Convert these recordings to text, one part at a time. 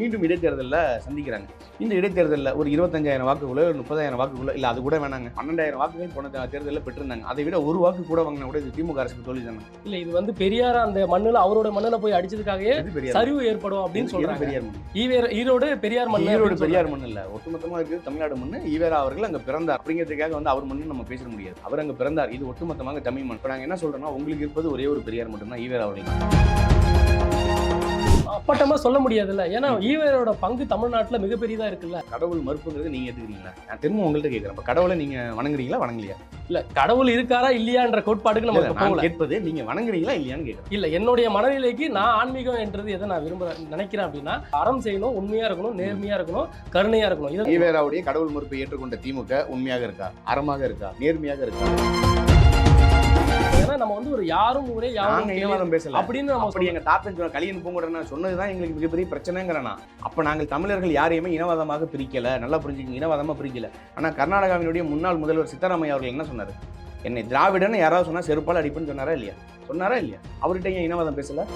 மீண்டும் இடைத்தேர்தலில் சந்திக்கிறாங்க. இந்த இடைத்தேர்தலில் ஒரு 25,000 வாக்குகளோ 30,000 வாக்குகளோ இல்லை, அது கூட வேணாங்க, 12,000 வாக்குகள் போன தேர்தலில் பெற்றிருந்தாங்க. அதை விட ஒரு வாக்கு கூட வாங்கினா கூட இது திமுக அரசுக்கு தோல்வி தானே. இல்ல இது வந்து பெரியார் அந்த மண்ணுல அவரோட மண்ணுல போய் அடிச்சதுக்காகவே சரிவு ஏற்படும் அப்படின்னு சொல்றாங்க. பெரியார் மண், ஈரோடு பெரியார் மண், ஈரோடு பெரியார் மண் இல்ல, ஒட்டுமொத்தமா இருக்குது தமிழ்நாடு மண். ஈவேரா அவர்கள் அங்க பிறந்தார் அப்படிங்கிறதுக்காக வந்து அவர் மண்ணு நம்ம பேச முடியாது. அவர் அங்க பிறந்தார், இது ஒட்டுமொத்தமாக தமிழ் மண். இப்போ நாங்க என்ன சொல்றோம்னா, உங்களுக்கு இருப்பது ஒரே ஒரு பெரியார் மட்டும்தான், ஈவேரா அவர்கள். அப்பட்டமா சொல்ல முடியாதுல்ல, ஏன்னா ஈவேரோட பங்கு தமிழ்நாட்டுல மிகப்பெரியதா இருக்குல்ல. கடவுள் மறுப்புங்கிறது நீங்க ஏத்துக்கிறீங்களா? நான் திரும்ப உங்கள்கிட்ட கேட்கிறேன், இப்ப கடவுளை நீங்க வணங்குறீங்களா வணங்கலையா? இல்ல கடவுள் இருக்காரா இல்லையான்ற கோட்பாடுக்கு நம்ம போகல. கேட்பது நீங்க வணங்குறீங்களா இல்லையான்னு கேட்கிறேன். இல்ல என்னுடைய மனநிலைக்கு நான் ஆன்மீகம் என்றது எதை நான் நினைக்கிறேன் அப்படின்னா, அறம் செய்யணும், உண்மையா இருக்கணும், நேர்மையா இருக்கணும், கருணையா இருக்கணும். ஈவேராவுடைய கடவுள் மறுப்பை ஏற்றுக்கொண்ட திமுக உண்மையாக இருக்கா, அறமாக இருக்கா, நேர்மையாக இருக்கா? ஏன்னா நம்ம வந்து ஒரு யாரும் ஊரே யாரும் இனவாதம் பேசல அப்படின்னு நம்ம அப்படி எங்க தாத்தன் சொன்ன கலியன் பூங்குடனா சொன்னதுதான் எங்களுக்கு மிகப்பெரிய பிரச்சனைங்கிறனா. அப்ப நாங்கள் தமிழர்கள் யாரையுமே இனவாதமாக பிரிக்கல, நல்லா புரிஞ்சுக்கங்க, இனவாதமா பிரிக்கல. ஆனா கர்நாடகாவினுடைய முன்னாள் முதல்வர் சித்தராமையா அவர்கள் என்ன சொன்னாரு? என்னை திராவிடன்னு யாராவது சொன்னா செருப்பால் அடிப்புன்னு சொன்னாரா இல்லையா? சொன்னாரா இல்லையா? அவர்கிட்ட ஏன் இனவாதம் பேசல?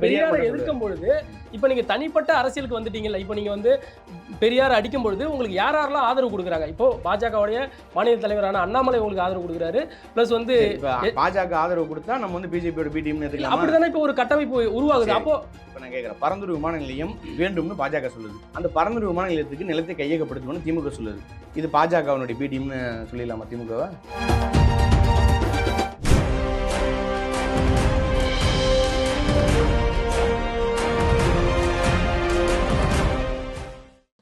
பெரியாரை எதிர்க்கும் பொழுது இப்ப நீங்க தனிப்பட்ட அரசியலுக்கு வந்துட்டீங்கல்ல. இப்ப நீங்க வந்து பெரியார் அடிக்கும் பொழுது உங்களுக்கு யாரெல்லாம் ஆதரவு கொடுக்குறாங்க? இப்போ பாஜகவுடைய மாநில தலைவரான அண்ணாமலை உங்களுக்கு ஆதரவு கொடுக்குறாரு. பிளஸ் வந்து பாஜக ஆதரவு கொடுத்தா நம்ம வந்து பிஜேபியோட பி டீம்னு எடுத்துக்கலாம். அப்படிதானே இப்போ ஒரு கட்டமைப்பு உருவாகுது. அப்போ இப்ப நான் கேட்கிறேன், பரந்தூர் விமான நிலையம் வேண்டும்னு பாஜக சொல்லுது. அந்த பரந்தூர் விமான நிலையத்துக்கு நிலத்தை கையகப்படுத்தணும்னு திமுக சொல்லுது. இது பாஜகவினுடைய பி டீம்னு சொல்லிடலாமா திமுகவை?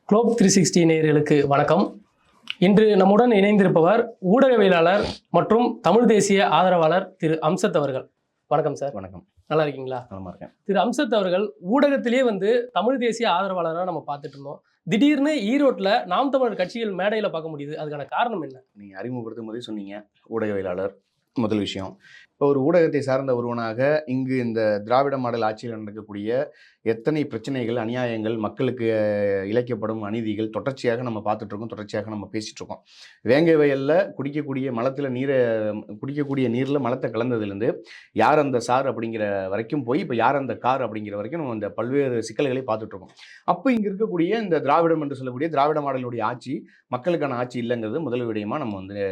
குளோப் 360 நேயர்களுக்கு வணக்கம். இன்று நம்முடன் இணைந்திருப்பவர் ஊடகவியலாளர் மற்றும் தமிழ் தேசிய ஆதரவாளர் திரு அம்சத் அவர்கள். வணக்கம் சார். வணக்கம். நல்லா இருக்கீங்களா? நல்லா இருக்கேன். திரு அம்சத் அவர்கள் ஊடகத்திலேயே வந்து தமிழ் தேசிய ஆதரவாளராக நம்ம பார்த்துட்டு இருந்தோம். திடீர்னு ஈரோட்டில் நாம் தமிழர் கட்சிகள் மேடையில் பார்க்க முடியுது. அதுக்கான காரணம் என்ன? நீங்கள் அறிமுகப்படுத்தும் போதே சொன்னீங்க ஊடகவியலாளர். முதல் விஷயம், இப்போ ஒரு ஊடகத்தை சார்ந்த ஒருவனாக இங்கு இந்த திராவிட மாடல் ஆட்சியில் நடக்கக்கூடிய எத்தனை பிரச்சனைகள், அநியாயங்கள், மக்களுக்கு இழைக்கப்படும் அநீதிகள் தொடர்ச்சியாக நம்ம பார்த்துட்ருக்கோம், தொடர்ச்சியாக நம்ம பேசிகிட்ருக்கோம். வேங்கை வயலில் குடிக்கக்கூடிய நீரில் மலத்தை கலந்ததுலேருந்து யார் அந்த சார் அப்படிங்கிற வரைக்கும் போய் இப்போ யார் அந்த கார் அப்படிங்கிற வரைக்கும் நம்ம இந்த பல்வேறு சிக்கல்களை பார்த்துட்ருக்கோம். அப்போ இங்கே இருக்கக்கூடிய இந்த திராவிடம் என்று சொல்லக்கூடிய திராவிட மாடலுடைய ஆட்சி மக்களுக்கான ஆட்சி இல்லைங்கிறது முதல் விடயமாக நம்ம வந்து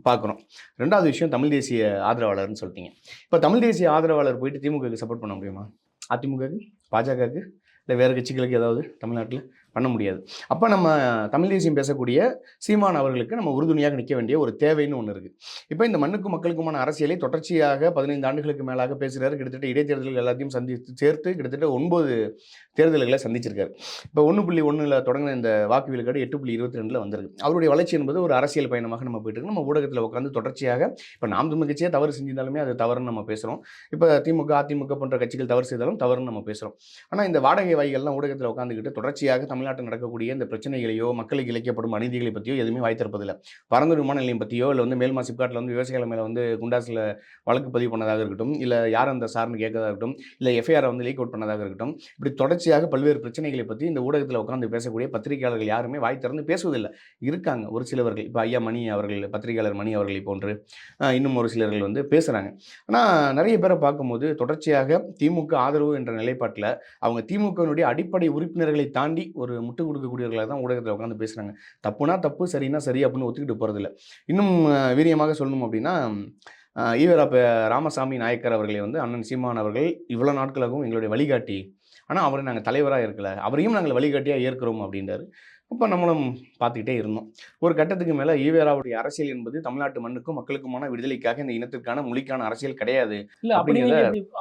பார்க்குறோம். ரெண்டாவது விஷயம், தமிழ் தேசிய ஆதரவாளர்னு சொல்லிட்டீங்க. இப்போ தமிழ் தேசிய ஆதரவாளர் போயிட்டு திமுகவுக்கு சப்போர்ட் பண்ண முடியுமா? அதிமுகவுக்கு, பாஜகவுக்கு, இல்லை வேறு கட்சிகளுக்கு ஏதாவது தமிழ்நாட்டில் பண்ண முடியாது. அப்போ நம்ம தமிழ் தேசியம் பேசக்கூடிய சீமான் அவர்களுக்கு நம்ம உறுதுணையாக நிற்க வேண்டிய ஒரு தேவைன்னு ஒன்று இருக்குது. இப்போ இந்த மண்ணுக்கும் மக்களுக்குமான அரசியலை தொடர்ச்சியாக 15 ஆண்டுகளுக்கு மேலாக பேசுகிறாரு. கிட்டத்தட்ட இடைத்தேர்தல்கள் எல்லாத்தையும் சேர்த்து கிட்டத்தட்ட 9 தேர்தல்களை சந்திச்சிருக்காரு. இப்போ 1.1 தொடங்கின இந்த வாக்கு விழுக்காடு 8.22 வந்திருக்கு. அவருடைய வளர்ச்சி என்பது ஒரு அரசியல் பயணமாக நம்ம போயிட்டு இருக்கு. நம்ம ஊடகத்தில் உட்காந்து தொடர்ச்சியாக இப்போ நாம் தமிழ் கட்சியாக தவறு செஞ்சிருந்தாலுமே அது தவறுன்னு நம்ம பேசுகிறோம். இப்போ திமுக, அதிமுக போன்ற கட்சிகள் தவறு செய்தாலும் தவறுன்னு நம்ம பேசுகிறோம். ஆனால் இந்த வாடகை வாய்கள்லாம் ஊடகத்தில் உட்காந்துக்கிட்டு தொடர்ச்சியாக தமிழ்நாட்டில் நடக்கக்கூடிய இந்த பிரச்சனைகளையோ மக்களுக்கு இழைக்கப்படும் அநீதிகளை பற்றியோ எதுவுமே வாய்த்திருப்பதில்லை. பரந்தூர் விமான நிலையம் பற்றியோ இல்லை வந்து மேல்மா சிப்காட்டில் வந்து விவசாயிகள் மேலே வந்து குண்டாஸில் வழக்கு பதிவு பண்ணதாக இருக்கட்டும், இல்லை யார் அந்த சார்னு கேட்கறதாக இருக்கட்டும், இல்லை எஃப்ஐஆரை வந்து லீக் அவுட் பண்ணதாக இருக்கட்டும், இப்படி தொடர்ச்சியாக பல்வேறு பிரச்சனைகளை பற்றி இந்த ஊடகத்தில் உட்காந்து பேசக்கூடிய பத்திரிகையாளர்கள் யாருமே வாய் திறந்து பேசுவதில்லை. இருக்காங்க ஒரு சிலவர்கள், இப்போ ஐயா மணி அவர்கள், பத்திரிகையாளர் மணி அவர்களை போன்று இன்னும் ஒரு சிலர்கள் வந்து பேசுகிறாங்க. ஆனால் நிறைய பேரை பார்க்கும்போது தொடர்ச்சியாக திமுக ஆதரவு என்ற நிலைப்பாட்டில் அவங்க திமுகவினுடைய அடிப்படை உறுப்பினர்களை தாண்டி ஒரு முட்டு கொடுக்கக்கூடியவர்களாக தான் ஊடகத்தில் உட்காந்து பேசுகிறாங்க. தப்புனா தப்பு, சரினா சரி அப்படின்னு ஒத்துக்கிட்டு போகிறதில்ல. இன்னும் வீரியமாக சொல்லணும் அப்படின்னா, ஈவேரா ராமசாமி நாயக்கர் அவர்களை வந்து அண்ணன் சீமான் அவர்கள் இவ்வளோ நாட்களாகவும் எங்களுடைய வழிகாட்டி, ஆனால் அவரை நாங்கள் தலைவராக இருக்கலை, அவரையும் நாங்கள் வழிகாட்டியாக ஏற்கிறோம் அப்படின்றாரு. அப்போ நம்மளும் பார்த்துக்கிட்டே இருந்தோம். ஒரு கட்டத்துக்கு மேலே ஈவேராவுடைய அரசியல் என்பது தமிழ்நாட்டு மண்ணுக்கும் மக்களுக்குமான விடுதலைக்காக, இந்த இனத்திற்கான மொழிக்கான அரசியல் கிடையாது. இல்லை அப்படி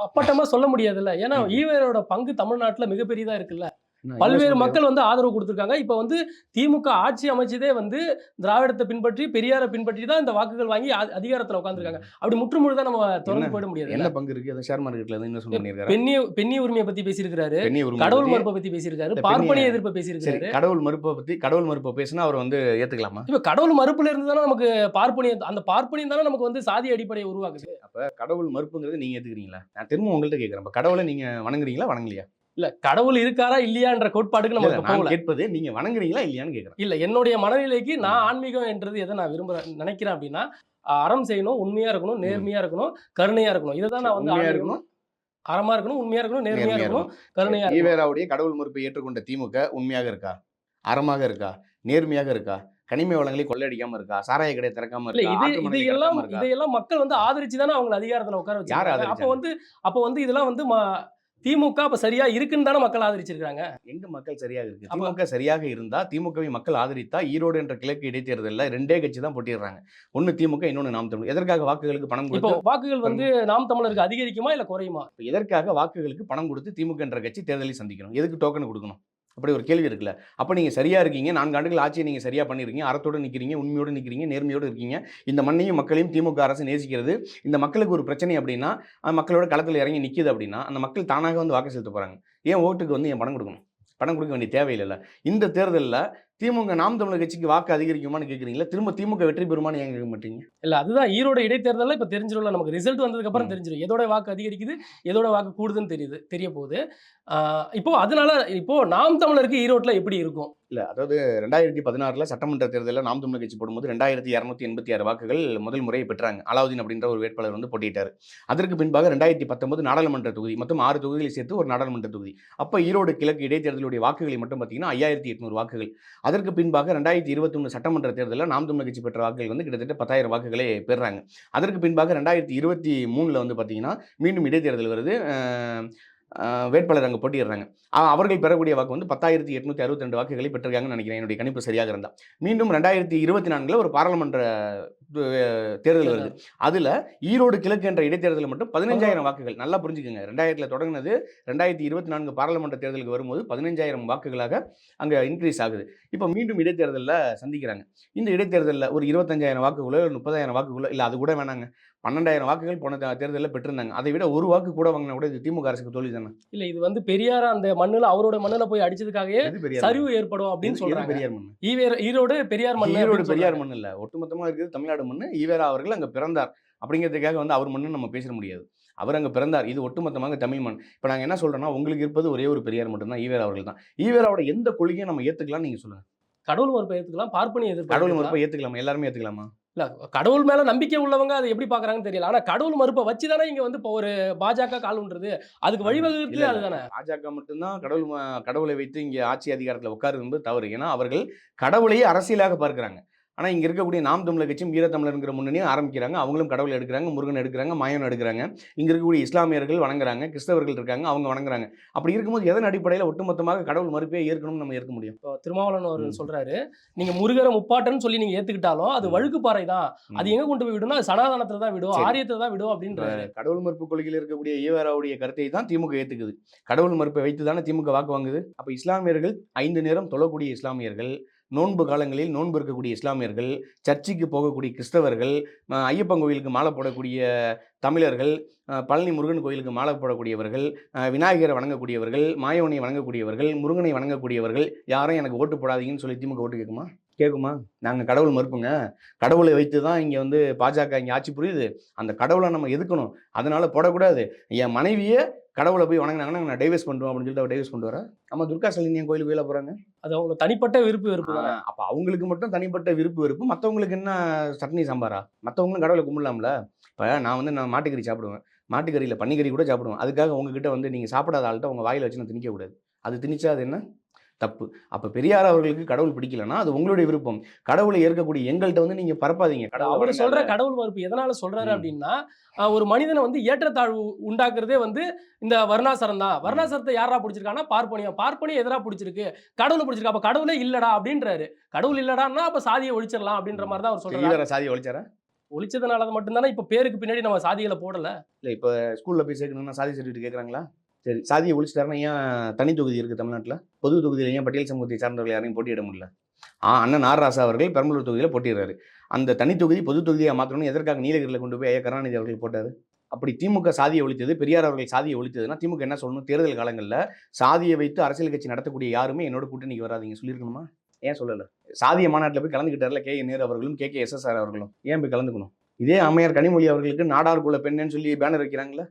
அப்பட்டமாக சொல்ல முடியாதுல்ல, ஏன்னா ஈவேரோட பங்கு தமிழ்நாட்டில் மிகப்பெரியதாக இருக்குல்ல. பல்வேறு மக்கள் வந்து ஆதரவு கொடுத்துருக்காங்க. இப்ப வந்து திமுக ஆட்சி அமைச்சதே வந்து திராவிடத்தை பின்பற்றி பெரியாரை பின்பற்றி தான் இந்த வாக்குகள் வாங்கி அதிகாரத்துல உட்கார்ந்துருக்காங்க. அப்படி முற்றுமுழுதான் நம்ம தொடர்ந்து போயிட முடியாது. என்ன பங்கு இருக்கு? அதை ஷேர் மார்க்கெட்ல என்ன சொல்லிருக்காரு? பெண்ணிய உரிமையை பத்தி பேசியிருக்காரு, கடவுள் மறுப்பை பத்தி பேசியிருக்காரு, பார்ப்பனிய எதிர்ப்பை பேசியிருக்காரு. கடவுள் மறுப்பை பேசினா அவர் வந்து ஏத்துக்கலாமா? இப்ப கடவுள் மறுப்புல இருந்து தானே நமக்கு அந்த பார்ப்பனியம் தானே நமக்கு வந்து சாதி அடிப்படையை உருவாக்குது. அப்ப கடவுள் மறுப்புங்கிறது நீங்க ஏத்துக்கிறீங்களா? நான் திரும்ப உங்கள்கிட்ட கேட்கிறேன், கடவுளை நீங்க வணங்குறீங்களா வணங்கலையா? இல்ல கடவுள் இருக்காரா இல்லையான்ற கோட்பாடுக்கு நம்ம போகல. கேட்பது நீங்க வணங்குறீங்களா இல்லையான்னு கேட்கிறேன். இல்ல என்னுடைய மனநிலைக்கு நான் ஆன்மீகம் என்றது எதை நான் நினைக்கிறேன் அப்படின்னா, அறம் செய்யணும், உண்மையா இருக்கணும், நேர்மையா இருக்கணும், கருணையா இருக்கணும். இதுதான் நான் வந்து இருக்கணும், அறமா இருக்கணும், உண்மையா இருக்கணும், நேர்மையா நேர்மையா இருக்கணும், இருக்கணும். கருணையா இருக்கணும். ஈவேராவுடைய கடவுள் மறுப்பை ஏற்றுக்கொண்ட திமுக உண்மையாக இருக்கா? அறமாக இருக்கா? நேர்மையாக இருக்கா? கனிம வளங்களை கொள்ளையடிக்காம இருக்கா? சாராய கடைய திறக்காம இல்ல இருக்கா? ஆற்று மணலை கடத்தாம இருக்கா? இதையெல்லாம் மக்கள் வந்து ஆதரிச்சு தானே அவங்கள அதிகாரத்துல உட்கார யார் வச்சிருக்காங்க. ஆதரிச்சாங்க? அப்ப வந்து இதெல்லாம் வந்து திமுக அப்ப சரியா இருக்குன்னு தானே மக்கள் ஆதரிச்சிருக்காங்க. எங்க மக்கள் சரியாக இருக்கு? அப்ப திமுக சரியாக இருந்தா, திமுகவை மக்கள் ஆதரித்தா, ஈரோடு என்ற கிழக்கு இடைத்தேர்தல்ல 2 கட்சி தான் போட்டியிடுறாங்க. ஒண்ணு திமுக, இன்னொன்னு நாம் தமிழர். எதற்காக வாக்குகளுக்கு பணம் இப்போ கொடுத்து வாக்குகள் வந்து நாம் தமிழருக்கு அதிகரிக்குமா இல்ல குறையுமா? எதற்காக வாக்குகளுக்கு பணம் கொடுத்து திமுக என்ற கட்சி தேர்தலை சந்திக்கணும்? எதுக்கு டோக்கன் குடுக்கணும்? அப்படி ஒரு கேள்வி இருக்குல்ல. அப்ப நீங்க சரியா இருக்கீங்க. 4 ஆண்டுகள் ஆட்சியை நீங்க சரியா பண்ணியிருக்கீங்க. அறத்தோட நிக்கிறீங்க, உண்மையோட நிக்கிறீங்க, நேர்மையோட இருக்கீங்க. இந்த மண்ணையும் மக்களையும் திமுக அரசு நேசிக்கிறது. இந்த மக்களுக்கு ஒரு பிரச்சனை அப்படின்னா, மக்களோட களத்துல இறங்கி நிக்குது அப்படின்னா, அந்த மக்கள் தானாக வந்து வாக்கு செலுத்த போறாங்க. ஏன் ஓட்டுக்கு வந்து ஏன் பணம் குடுக்கணும்? பணம் குடுக்க வேண்டிய தேவையில்லைல்ல. இந்த தேர்தல்ல திமுக நாம் தமிழர் கட்சிக்கு வாக்கு அதிகரிக்குமான்னு கேட்கிறீங்களா? திரும்ப திமுக வெற்றி பெறுமான்னு ஏன் கேட்க மாட்டீங்க? இல்ல அதுதான் ஈரோடு இடைத்தேர்தல்ல இப்ப தெரிஞ்சிரும்ல நமக்கு. ரிசல்ட் வந்ததுக்கு அப்புறம் ம். தெரிஞ்சிரும். எதோட வாக்கு அதிகரிக்குது, எதோட வாக்கு கூடுதுன்னு தெரிய போகுது. இப்போ அதனால இப்போ நாம் தமிழருக்கு ஈரோட்ல எப்படி இருக்கும்? இல்ல. அதாவது 2016ல சட்டமன்ற தேர்தல்ல நாம் தமிழர் கட்சி போடும்போது 2286 வாக்குகள் முதல் முறை பெற்றாங்க. அலாவுதீன் அப்படின்ற ஒரு வேட்பாளர் வந்து போட்டியிட்டாரு. அதற்கு பின்பாக 2019 நாடாளுமன்ற தொகுதி, மொத்தம் 6 தொகுதிகளை சேர்த்து ஒரு நாடாளுமன்ற தொகுதி. அப்ப ஈரோடு கிழக்கு இடைத்தேர்தலுடைய வாக்குகளை மட்டும் பார்த்தீங்கன்னா 5800 வாக்குகள். அதற்கு பின்பாக 2021 சட்டமன்ற தேர்தல்ல நாம் தமிழர் கட்சி பெற்ற வாக்குகள் வந்து கிட்டத்தட்ட 10,000 வாக்குகளே பெறுறாங்க. அதற்கு பின்பாக 2023ல வந்து பார்த்தீங்கன்னா, மீண்டும் இடைத்தேர்தல் வருது. வேட்பாளர் அங்கே போட்டியிடுறாங்க. அவர்கள் பெறக்கூடிய வாக்கு வந்து 10,862 வாக்குகளை பெற்றிருக்காங்கன்னு நினைக்கிறேன். என்னுடைய கணிப்பு சரியாக இருந்தா. மீண்டும் 2024ல ஒரு பாராளுமன்ற தேர்தல் வருது. அதுல ஈரோடு கிழக்கு என்ற இடைத்தேர்தலில் மட்டும் 15,000 வாக்குகள். நல்லா புரிஞ்சுக்கங்க. 2000ல தொடங்குனது 2024 பாராளுமன்ற தேர்தலுக்கு வரும்போது 15,000 வாக்குகளாக அங்க இன்க்ரீஸ் ஆகுது. இப்ப மீண்டும் இடைத்தேர்தல்ல சந்திக்கிறாங்க. இந்த இடைத்தேர்தல்ல ஒரு 25,000 வாக்குகளோ, 30,000 வாக்குகளோ இல்ல அது கூட வேணாங்க. 12,000 வாக்குகள் போன தேர்தலில் பெற்றிருந்தாங்க. அதை விட ஒரு வாக்கு கூட வாங்கினா கூட இது திமுக அரசுக்கு தோல்வி தானே. இல்ல இது வந்து பெரியார் அந்த மண்ணுல அவரோட மண்ணுல போய் அடிச்சதுக்காகவே எது பெரியார் சரிவு ஏற்படும் அப்படின்னு எது சொல்றாங்க. பெரியார் மண்ணு? ஈரோடு பெரியார் மண்ணு ஈரோடு அப்படின்னு பெரியார் சொல்றாங்க. மண்ணு இல்ல. ஒட்டுமொத்தமா இருக்குது தமிழ்நாடு மண்ணு. ஈவேரா அவர்கள் அங்க பிறந்தார். அப்படிங்கிறதுக்காக வந்து அவர் மண்ணுன்னு நம்ம பேசிட முடியாது. அவர் அங்க பிறந்தார். இது ஒட்டுமொத்தமாக தமிழ் மண். இப்ப நாங்க என்ன சொல்றோம்னா, உங்களுக்கு இருப்பது ஒரே ஒரு பெரியார் மட்டும் தான். ஈவேரா அவர்கள் தான். ஈவேராவோட எந்த கொள்கையை நம்ம ஏத்துக்கலாம்னு நீங்க சொல்லுங்க. கடவுள் மறுப்பை ஏத்துக்கலாம், பார்ப்பனிய எதிர்ப்பை கடவுள் ஏத்துக்கலாம். மறுப்பை ஏத்துக்கலாமா? எல்லாருமே ஏத்துக்கலாமா? இல்ல கடவுள் மேல நம்பிக்கை உள்ளவங்க அதை எப்படி பாக்குறாங்கன்னு தெரியல. ஆனா கடவுள் மறுப்பை வச்சு தானே இங்க வந்து இப்போ ஒரு பாஜக கால் ஊன்றது. அதுக்கு இல்ல, வழிவகுக்கிறது இல்ல. அதுதானே. பாஜக மட்டும்தான் கடவுளை வைத்து இங்க ஆட்சி அதிகாரத்துல உட்காருவது என்பது தவறு. ஏன்னா, அவர்கள் கடவுளையே அரசியலாக பார்க்கிறாங்க. ஆனா, இங்க இருக்கக்கூடிய நாம் தமிழர் கட்சியும் ஈழத்தமிழர்ங்கிற முன்னணியும் ஆரம்பிக்கிறாங்க. அவங்களும் கடவுளை எடுக்கிறாங்க, முருகன் எடுக்கிறாங்க, மாயன் எடுக்கிறாங்க. இங்க இருக்கக்கூடிய இஸ்லாமியர்கள் வணங்குறாங்க, கிறிஸ்தவர்கள் இருக்காங்க, அவங்க வணங்குறாங்க. அப்படி இருக்கும்போது எதன் அடிப்படையில ஒட்டுமொத்தமாக கடவுள் மறுப்பே ஏற்கணும்னு நம்ம ஏற்க முடியும்? இப்போ திருமாவளவன் அவர்கள் சொல்றாரு, நீங்க முருகரை முப்பாட்டன்னு சொல்லி நீங்க ஏத்துக்கிட்டாலும் அது வழுக்குப்பாறை தான். அது எங்க கொண்டு போய் விடும்னா அது சனாதனத்துல தான் விடும், சரி. ஆரியத்துல தான் விடும் அப்படின்றாரு. கடவுள் மறுப்பு கொள்கையில் இருக்கக்கூடிய ஈவேராவுடைய கருத்தை தான் திமுக ஏத்துக்குது. கடவுள் மறுப்பை வைத்து தானே திமுக வாக்கு வாங்குது. அப்ப இஸ்லாமியர்கள் 5 நேரம் தொழக்கூடிய இஸ்லாமியர்கள், நோன்பு காலங்களில் நோன்பு இருக்கக்கூடிய இஸ்லாமியர்கள், சர்ச்சுக்கு போகக்கூடிய கிறிஸ்தவர்கள், ஐயப்பன் கோயிலுக்கு மாலை போடக்கூடிய தமிழர்கள், பழனி முருகன் கோயிலுக்கு மாலை போடக்கூடியவர்கள், விநாயகரை வணங்கக்கூடியவர்கள், மாயவனை வணங்கக்கூடியவர்கள், முருகனை வணங்கக்கூடியவர்கள் யாரும் எனக்கு ஓட்டு போடாதீங்கன்னு சொல்லி திமுக ஓட்டு கேட்குமா? கேட்குமா? நாங்க கடவுள் மறுப்புங்க. கடவுளை வைத்து தான் இங்க வந்து பாஜக இங்க ஆட்சி புரியுது. அந்த கடவுளை நம்ம எதுக்கணும். அதனால போடக்கூடாது. என் மனைவியே கடவுளை போய் வணங்குனாங்கன்னா நான் டைவர்ஸ் பண்ணுவோம் அப்படின்னு சொல்லிட்டு அவ டைவர்ஸ் பண்ணிட்டு வரா. நம்ம துர்கா ஸ்டாலின் ஏன் கோயிலுக்கு வெளில போறாங்க? அது அவங்க தனிப்பட்ட விருப்பு வெறுப்பு தானே. அப்ப அவங்களுக்கு மட்டும் தனிப்பட்ட விருப்பு வெறுப்பு. மத்தவங்களுக்கு என்ன சட்னி சாம்பாரா? மத்தவங்களும் கடவுளை கும்பிடலாம்ல. இப்ப நான் மாட்டுக்கறி சாப்பிடுவேன். மாட்டுக்கறியில பன்னிக்கறி கூட சாப்பிடுவேன். அதுக்காக உங்ககிட்ட வந்து நீங்க சாப்பிடாத ஆள்கிட்ட உங்க வாயில வச்சு நான் திணிக்க கூடாது. அது திணிச்சா அது என்ன? தப்பு. அப்ப பெரியார் அவர்களுக்கு கடவுள் பிடிக்கலன்னா அது உங்களுடைய விருப்பம். கடவுளை ஏற்கக்கூடிய எங்கள்ட்ட வந்து நீங்க பரப்பாதீங்க. அவரு சொல்ற கடவுள் மறுப்பு எதனால சொல்றாரு அப்படின்னா, ஒரு மனிதனை வந்து ஏற்றத்தாழ்வு உண்டாக்குறதே வந்து இந்த வர்ணாசிரம் தான். வர்ணாசிரத்தை யாரா பிடிச்சிருக்காங்கன்னா பார்ப்பனியம். பார்ப்பனியம் எதிரா பிடிச்சிருக்கு. கடவுளை பிடிச்சிருக்கு. அப்ப கடவுளே இல்லடா அப்படின்றாரு. கடவுள் இல்லடான்னா அப்ப சாதியை ஒழிச்சிடலாம் அப்படின்ற மாதிரி தான் அவர் சொல்றாரு. ஈவேரா சாதியை ஒழிச்சாரா? ஒழிச்சதுனால மட்டும் தானே இப்ப பேருக்கு பின்னாடி நம்ம சாதிகளை போடல. இல்ல இப்ப ஸ்கூல்ல போய் சேர்க்கணும்னா சாதி சர்டிஃபிகேட் கேட்கறாங்களா? சரி. சாதியை ஒழிச்சிட்டாருன்னா ஏன் தனி தொகுதி இருக்கு தமிழ்நாட்டுல? பொது தொகுதியில ஏன் பட்டியல் சமூகத்தை சார்ந்தவர்கள் யாரையும் போட்டியிட முடியல? அண்ணன் ஆர் ராசா அவர்கள் பெரம்பலூர் தொகுதியில போட்டியிடுறாரு. அந்த தனி தொகுதி பொது தொகுதியா மாற்றணும்னு எதற்காக நீலகிரியில கொண்டு போய் ஐயா கருணாநிதி அவர்கள் போட்டாரு? அப்படி திமுக சாதியை ஒழித்தது, பெரியார் அவர்கள் சாதியை ஒழித்ததுன்னா திமுக என்ன சொல்லணும்? தேர்தல் காலங்கள்ல சாதியை வைத்து அரசியல் கட்சி நடத்தக்கூடிய யாருமே என்னோட கூட்டணிக்கு வராதீங்க சொல்லியிருக்கணுமா? ஏன் சொல்லல? சாதிய மாநாட்டில் போய் கலந்துக்கிட்டார்ல கே என் நேரு அவர்களும் KKSSR அவர்களும் ஏன் போய் கலந்துக்கணும்? இதே அம்மையார் கனிமொழி அவர்களுக்கு நாடார் குல பெண்ணுன்னு சொல்லி பேனர் வைக்கிறாங்களே.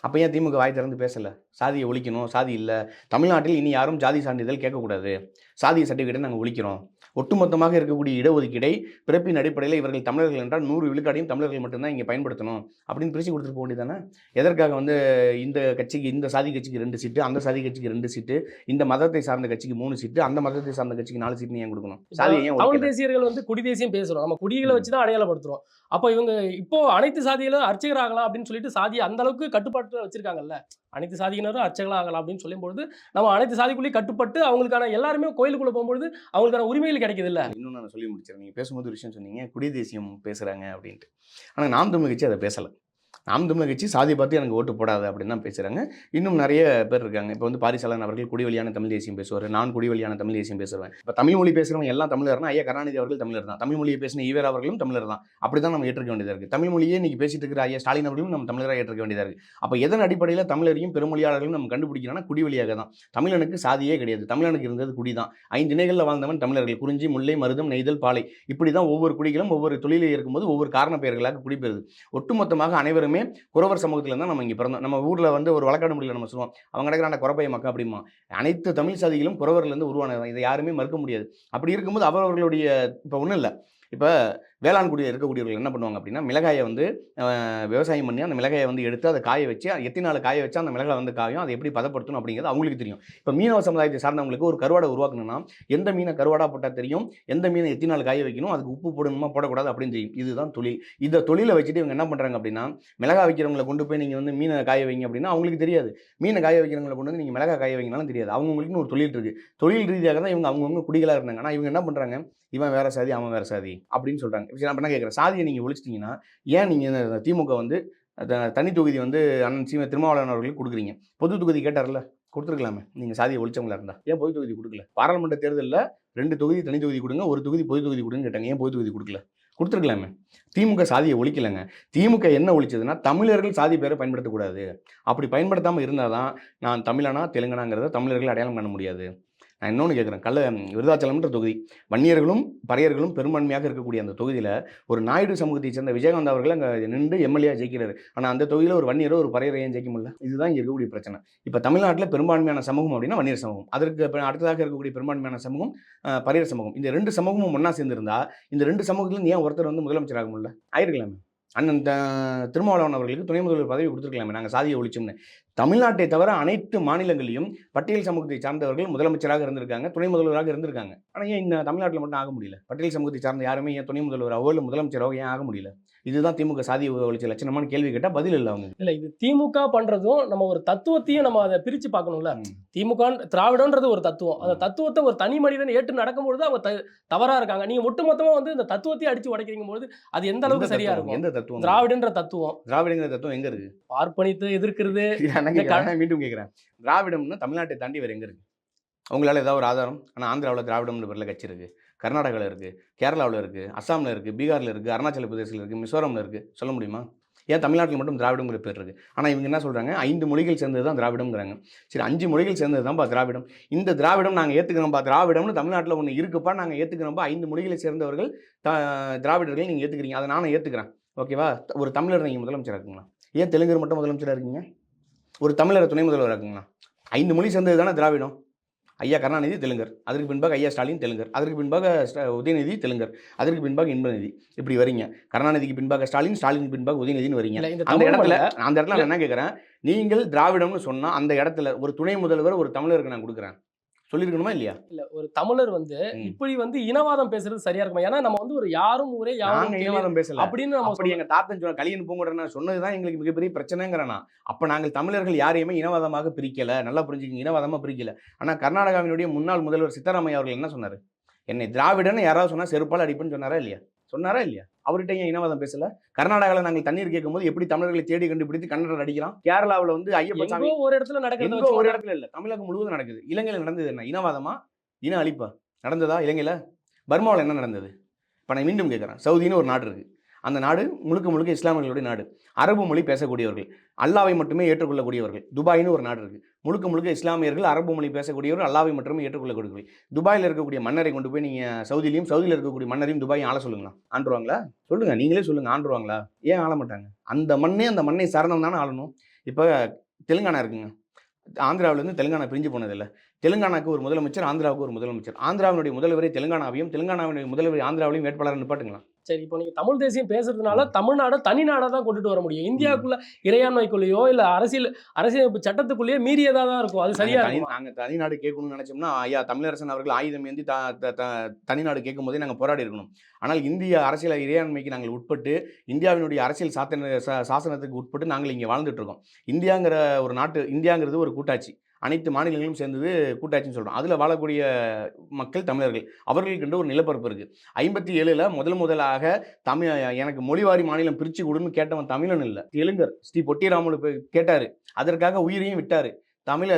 அப்ப ஏன் திமுக வாய் திறந்து பேசல? சாதியை ஒழிக்கணும், சாதி இல்ல. தமிழ்நாட்டில் இனி யாரும் ஜாதி சான்றிதழ் கேட்கக்கூடாது. சாதி சர்டிஃபிகேட்டை நாங்க ஒழிக்கிறோம். ஒட்டுமொத்தமாக இருக்கக்கூடிய இடஒதுக்கீடை பிறப்பின் அடிப்படையில் இவர்கள் தமிழர்கள் என்றால் 100 விழுக்காடையும் தமிழர்கள் மட்டும்தான் இங்கே பயன்படுத்தணும் அப்படின்னு பிரித்து கொடுத்துட்டு போக வேண்டியதானே? எதற்காக வந்து இந்த கட்சிக்கு, இந்த சாதி கட்சிக்கு 2 சீட்டு, அந்த சாதி கட்சிக்கு 2 சீட்டு, இந்த மதத்தை சார்ந்த கட்சிக்கு 3 சீட்டு, அந்த மதத்தை சார்ந்த கட்சிக்கு 4 சீட்டு ஏன் கொடுக்கணும்? சாதியை ஏன் தமிழ் ஒழிக்கல? தேசியர்கள் வந்து குடி தேசியம் பேசுறோம், நம்ம குடிகளை வச்சு தான் அடையாளப்படுத்துறோம். அப்போ இவங்க இப்போ அனைத்து சாதியிலும் அர்ச்சகர் ஆகலாம் அப்படின்னு சொல்லிட்டு சாதியை அந்த அளவுக்கு கட்டுப்பாட்டு வச்சிருக்காங்கல்ல. அனைத்து சாதியினரும் அர்ச்சகர்கள் ஆகலாம் அப்படின்னு சொல்லும்பொழுது நம்ம அனைத்து சாதிக்குள்ளேயும் கட்டுப்பட்டு அவங்களுக்கான எல்லாருமே கோயிலுக்குள்ள போகும்பொழுது அவங்களுக்கான உரிமைகள் கிடைக்குது இல்ல. இன்னும் நான் சொல்லி முடிச்சிடறேன். நீங்கள் பேசும்போது ஒரு விஷயம் சொன்னீங்க, குடி தேசியம் பேசுகிறாங்க அப்படின்ட்டு. ஆனால் நாம் தமிழர் கட்சி அதை பேசலை. நாம் தமிழர் கட்சி சாதியை பார்த்து எனக்கு ஓட்டு போடாது அப்படின்னு தான் பேசுகிறாங்க. இன்னும் நிறைய பேர் இருக்காங்க. இப்போ வந்து பாரிசாலன் அவர்கள் குடிவழியான தமிழ் தேசியம் பேசுவார், நான் குடிவழியான தமிழ் தேசியம் பேசுவேன். இப்போ தமிழ் மொழி பேசுகிறவங்க எல்லாம் தமிழர்னா ஐயா கருணாநிதி அவர்கள் தமிழர் தான். தமிழ் மொழியை பேசின ஈவேரா அவர்களும் தமிழர் தான். அப்படி தான் நம்ம ஏற்றுக்க வேண்டியதாக இருக்குது. தமிழ் மொழியே இன்னைக்கு பேசிட்டு இருக்கிற ஐயா ஸ்டாலின் அவர்களும் நம்ம தமிழராக ஏற்றுக்க வேண்டியதாக இருக்குது. அப்போ எதன் அடிப்படையில் தமிழரையும் பெருமொழியாளர்களும் நம்ம கண்டுபிடிக்கிறோம்னா குடிவழியாக தான். தமிழனுக்கு சாதியே கிடையாது. தமிழனுக்கு இருந்தது குடி தான். 5 திணைகளில் வாழ்ந்தவன் தமிழர்கள். குறிஞ்சி, முல்லை, மருதம், நெய்தல், பாலை, இப்படி தான் ஒவ்வொரு குடிகளும் ஒவ்வொரு தொழிலில் இருக்கும்போது ஒவ்வொரு காரண பெயர்களாக குடிபெறுது. ஒட்டுமொத்தமாக அனைவருமே குறவர் சமூகத்தில் தான் நம்ம இங்கே பிறந்தோம். நம்ம ஊரில் வந்து ஒரு வழக்காடு மொழியில் நம்ம சொல்லுவோம், அவங்க கிடக்கிற குறப்பைய மக்கள் அப்படிமா. அனைத்து தமிழ் சாதிகளும் குறவர்லேருந்து உருவானது. இதை யாருமே மறுக்க முடியாது. அப்படி இருக்கும்போது அவர்களுடைய இப்போ ஒன்றும் இல்லை. இப்போ வேளாண்குடியில் இருக்கக்கூடியவர்கள் என்ன பண்ணுவாங்க அப்படின்னா, மிளகாயை வந்து விவசாயம் பண்ணி அந்த மிளகாயை வந்து எடுத்து அதை காய வச்சு, எத்தனை நாள் காய வச்சா அந்த மிளகாய் வந்து காயும், அதை எப்படி பதப்படுத்தணும் அப்படிங்கிறது அவங்களுக்கு தெரியும். இப்போ மீனவ சமுதாயத்தை சார்ந்தவங்களுக்கு ஒரு கருவாடை உருவாக்கணும்னா எந்த மீனை கருவாடா போட்டால் தெரியும், எந்த மீனை எத்தனை நாள் காய வைக்கணும், அதுக்கு உப்பு போடணுமா போடக்கூடாது அப்படின்னு தெரியும். இதுதான் தொழில். இந்த தொழிலை வச்சுட்டு இவங்க என்ன பண்ணுறாங்க அப்படின்னா, மிளகாய் வைக்கிறவங்களை கொண்டு போய் நீங்கள் வந்து மீனை காய வைங்க அப்படின்னா அவங்களுக்கு தெரியாது. மீனை காய வைக்கிறவங்களை கொண்டு வந்து நீங்கள் மிளகாய் காய வைங்கனாலும் தெரியாது. அவங்களுக்குன்னு ஒரு தொழில் இருக்குது. தொழில் ரீதியாக தான் இவங்க அவங்கவுங்க குடிகளாக இருந்தாங்க. ஆனால் இவங்க என்ன பண்ணுறாங்க, இவன் வேற சாதி, அவன் வேற சாதி அப்படின்னு சொல்கிறாங்க. நான் என்ன கேட்குறேன், சாதியை நீங்கள் ஒழிச்சிட்டிங்கன்னா ஏன் நீங்கள் திமுக வந்து தனி தொகுதி வந்து அண்ணன் திருமாவளவன் அவர்களுக்கு கொடுக்குறீங்க? பொது தொகுதி கேட்டார்ல, கொடுத்துருக்கலாமே. நீங்கள் சாதியை ஒழிச்சவங்களா இருந்தால் ஏன் பொது தொகுதி கொடுக்கல? பாராளுமன்ற தேர்தலில் 2 தொகுதி தனி தொகுதி கொடுங்க, 1 தொகுதி பொது தொகுதி கொடுங்க கேட்டாங்க. ஏன் பொது தொகுதி கொடுக்கல? கொடுத்துருக்கலாமே. திமுக சாதியை ஒழிக்கலைங்க. திமுக என்ன ஒழிச்சதுன்னா, தமிழர்கள் சாதி பேரை பயன்படுத்தக்கூடாது. அப்படி பயன்படுத்தாமல் இருந்தால் தான் நான் தமிழனா தெலுங்கனாங்கிறத தமிழர்கள் அடையாளம் பண்ண முடியாது. நான் இன்னொன்று கேட்குறேன், விருதாச்சலம்ன்ற தொகுதி, வன்னியர்களும் பறையர்களும் பெரும்பான்மையாக இருக்கக்கூடிய அந்த தொகுதியில் ஒரு நாயுடு சமூகத்தை சேர்ந்த விஜயகாந்த் அவர்கள் அங்கே நின்று எம்எல்ஏ ஜெயிக்கிறாரு. ஆனால் அந்த தொகுதியில் ஒரு வன்னியரோ ஒரு பறையரை ஏன் ஜெயிக்க முடியல? இதுதான் இங்கே இருக்கக்கூடிய பிரச்சனை. இப்போ தமிழ்நாட்டில் பெரும்பான்மையான சமூகம் அப்படின்னா வன்னியர் சமூகம், அதற்கு அடுத்ததாக இருக்கக்கூடிய பெரும்பான்மையான சமூகம் பறையர் சமூகம். இந்த 2 சமூகமும் ஒன்றா சேர்ந்திருந்தா இந்த 2 சமூகத்துலேருந்து ஏன் ஒருத்தர் வந்து முதலமைச்சர் ஆக முடியல? ஆயிருக்கலாமே. அண்ணன் திருமாவளவன் அவர்களுக்கு துணை முதல்வர் பதவி கொடுத்துருக்கலாமே, நாங்கள் சாதியை ஒழிச்சோம்னு. தமிழ்நாட்டை தவிர அனைத்து மாநிலங்களிலும் பட்டியல் சமூகத்தை சார்ந்தவர்கள் முதலமைச்சராக இருந்திருக்காங்க, துணை முதல்வராக இருந்திருக்காங்க. ஆனால் ஏன் இந்த தமிழ்நாட்டில் மட்டும் ஆக முடியல? பட்டியல் சமூகத்தை சார்ந்த யாருமே ஏன் துணை முதல்வராகவோ இல்லை முதலமைச்சராகவோ ஏன் ஆக முடியல? இதுதான் திமுக சாதியை ஒழிச்ச லட்சணமான கேள்வி கேட்டால் பதில் இல்லை அவங்க. இல்ல, இது திமுக பண்றதும் நம்ம ஒரு தத்துவத்தையும் நம்ம அதை பிரிச்சு பார்க்கணும்ல. திமுக திராவிடன்றது ஒரு தத்துவம். அந்த தத்துவத்தை ஒரு தனி மனிதன் ஏற்று நடக்கும்பொழுது அவங்க தவறா இருக்காங்க. நீங்க ஒட்டுமொத்தமா வந்து இந்த தத்துவத்தையும் அடிச்சு உடைக்கிறீங்க பொழுது அது எந்த அளவுக்கு சரியா இருக்கும்? எந்த தத்துவம்? திராவிடன்ற தத்துவம். திராவிடங்கிற தத்துவம் எங்க இருக்கு? பார்ப்பனித்து எதிர்க்கிறது. மீண்டும் கேட்கிறேன், திராவிடம்னு தமிழ்நாட்டை தாண்டி வேற எங்க இருக்கு? உங்களால் ஏதாவது ஒரு ஆதாரம்? ஆனால் ஆந்திராவில் திராவிடம்னு பேரில் கட்சி இருக்குது, கர்நாடகாவில் இருக்குது, கேரளாவில் இருக்குது, அஸ்ஸாமில் இருக்குது, பீகாரில் இருக்குது, அருணாச்சல பிரதேசில் இருக்குது, மிசோரமில் இருக்குது. சொல்ல முடியுமா? ஏன் தமிழ்நாட்டில் மட்டும் திராவிடங்கிற பேர் இருக்குது? ஆனால் இவங்க என்ன சொல்கிறாங்க, 5 மொழிகள் சேர்ந்தது தான் திராவிடம்ங்கிறாங்க. சரி, 5 மொழிகள் சேர்ந்தது தான்ப்பா திராவிடம். இந்த திராவிடம் நாங்கள் ஏற்றுக்கிறோம்ப்பா, திராவிடம்னு தமிழ்நாட்டில் ஒன்று இருக்குப்பா, நாங்கள் ஏற்றுக்கிறோம்ப்பா. 5 மொழிகளை சேர்ந்தவர்கள் திராவிடர்கள் நீங்கள் ஏற்றுக்கிறீங்க, அதை நானும் ஏற்றுக்கிறேன், ஓகேவா? ஒரு தமிழர் நீங்கள் முதலமைச்சராக இருக்குங்களா? ஏன் தெலுங்கர் மட்டும் முதலமைச்சராக இருக்கீங்க? ஒரு தமிழரை துணை முதல்வராக இருக்குங்களா? 5 மொழி சேர்ந்தது தானே திராவிடம். ஐயா கருணாநிதி தெலுங்கர், அதற்கு பின்பாக ஐயா ஸ்டாலின் தெலுங்கர், அதற்கு பின்பாக உதயநிதி தெலுங்கர், அதற்கு பின்பாக இன்பநிதி, இப்படி வரீங்க. கருணாநிதிக்கு பின்பாக ஸ்டாலின், ஸ்டாலினுக்கு பின்பாக உதயநிதினு வரீங்க. அந்த இடத்துல நான் என்ன கேட்குறேன், நீங்கள் திராவிடம்னு சொன்னால் அந்த இடத்துல ஒரு துணை முதல்வர் ஒரு தமிழருக்கு நான் கொடுக்குறேன், சொல்லிருக்கணுமா இல்லையா? இல்ல, ஒரு தமிழர் வந்து இப்படி வந்து இனவாதம் பேசுறது சரியா இருக்குமா? ஏன்னா நம்ம வந்து ஒரு யாரும் ஊரே யாரும் இனவாதம் பேசல அப்படின்னு அப்படி எங்க தாத்தன் சொன்ன கலியன் பூங்குடன சொன்னதுதான் எங்களுக்கு மிகப்பெரிய பிரச்சனைங்கிறனா. அப்ப நாங்கள் தமிழர்கள் யாரையுமே இனவாதமாக பிரிக்கல, நல்லா புரிஞ்சுக்கங்க, இனவாதமா பிரிக்கல. ஆனா கர்நாடகாவினுடைய முன்னாள் முதல்வர் சித்தராமையா அவர்கள் என்ன சொன்னாரு, என்னை திராவிடன்னு யாராவது சொன்னா செருப்பால் அடிப்புன்னு சொன்னாரா இல்லையா? அவர்கிட்ட ஏன் இனவாதம் பேசல? கர்நாடகாவில் நாங்கள் தண்ணீர் கேட்கும்போது எப்படி தமிழர்களை தேடி கண்டுபிடித்து கன்னடர் அடிக்கலாம்? கேரளாவில் வந்து ஐயப்பசாமி ஒரு இடத்துல நடக்குது, ஒரு இடத்துல இல்ல, தமிழகம் முழுவதும் நடக்குது. இலங்கையில் நடந்தது என்ன? இனவாதமா, இன அழிப்பா நடந்ததா? இலங்கையில் பர்மாவில் என்ன நடந்தது? இப்போ நான் மீண்டும் கேட்குறேன், சவுதின்னு ஒரு நாடு இருக்குது, அந்த நாடு முழுக்க இஸ்லாமியர்களுடைய நாடு, அரபு மொழி பேசக்கூடியவர்கள், அல்லாவை மட்டுமே ஏற்றுக்கொள்ளக்கூடியவர்கள். துபாய்னு ஒரு நாடு இருக்குது, முழுக்க இஸ்லாமியர்கள், அரபு மொழி பேசக்கூடியவர்கள், அல்லாவை மட்டுமே ஏற்றுக்கொள்ளக்கூடியவர்கள். துபாயில் இருக்கக்கூடிய மன்னரை கொண்டு போய் நீங்கள் சவுதியில் இருக்கக்கூடிய மன்னரையும் துபாயும் ஆள சொல்லுங்களா? ஆண்டுருவாங்களா? சொல்லுங்க, நீங்களே சொல்லுங்க, ஆண்டுருவாங்களா? ஏன் ஆள மாட்டாங்க? அந்த மண்ணை சார்ந்தவன் தானே ஆளணும். இப்போ தெலுங்கானா இருக்குங்க, ஆந்திராவிலேருந்து தெலுங்கானா பிரிஞ்சு போனதில்ல. தெலுங்கானாவுக்கு ஒரு முதலமைச்சர், ஆந்திராவுக்கு ஒரு முதலமைச்சர். ஆந்திராவினுடைய முதல்வரை தெலுங்கானாவையும், தெலுங்கானாவினுடைய முதல்வரை ஆந்திராவிலையும் வேட்பாளரா நிப்பாட்டுங்களா? சரி, இப்போ நீங்க தமிழ் தேசியம் பேசுறதுனால தமிழ்நாட தனி நாடா தான் கொண்டுட்டு வர முடியும். இந்தியாவுக்குள்ள இறையாண்மைக்குள்ளேயோ இல்ல அரசியலமைப்பு சட்டத்துக்குள்ளேயே மீறியதா தான் இருக்கும். அது சரியா இருக்கும். நாங்க தனிநாடு கேட்கணும்னு நினைச்சோம்னா, ஐயா தமிழரசன் அவர்கள் ஆயுதம் ஏந்தி த த த தனிநாடு கேட்கும்போதே நாங்க போராடி இருக்கணும். ஆனால் இந்திய அரசியல் இறையாண்மைக்கு நாங்கள் உட்பட்டு, இந்தியாவினுடைய அரசியல் சாசனத்துக்கு உட்பட்டு நாங்கள் இங்கே வாழ்ந்துட்டு இருக்கோம். இந்தியாங்கிறது ஒரு கூட்டாட்சி. அனைத்து மாநிலங்களும் சேர்ந்தது கூட்டாட்சின்னு சொல்றோம். அதுல வாழக்கூடிய மக்கள் தமிழர்கள். அவர்களுக்கென்று ஒரு நிலப்பரப்பு இருக்கு. 57ல முதலாக எனக்கு மொழிவாரி மாநிலம் பிரிச்சு குடுன்னு கேட்டவன் தமிழன் இல்ல. தெலுங்கர். ஸ்ரீ பொட்டிராமுலு கேட்டாரு. அதற்காக உயிரையும் விட்டாரு.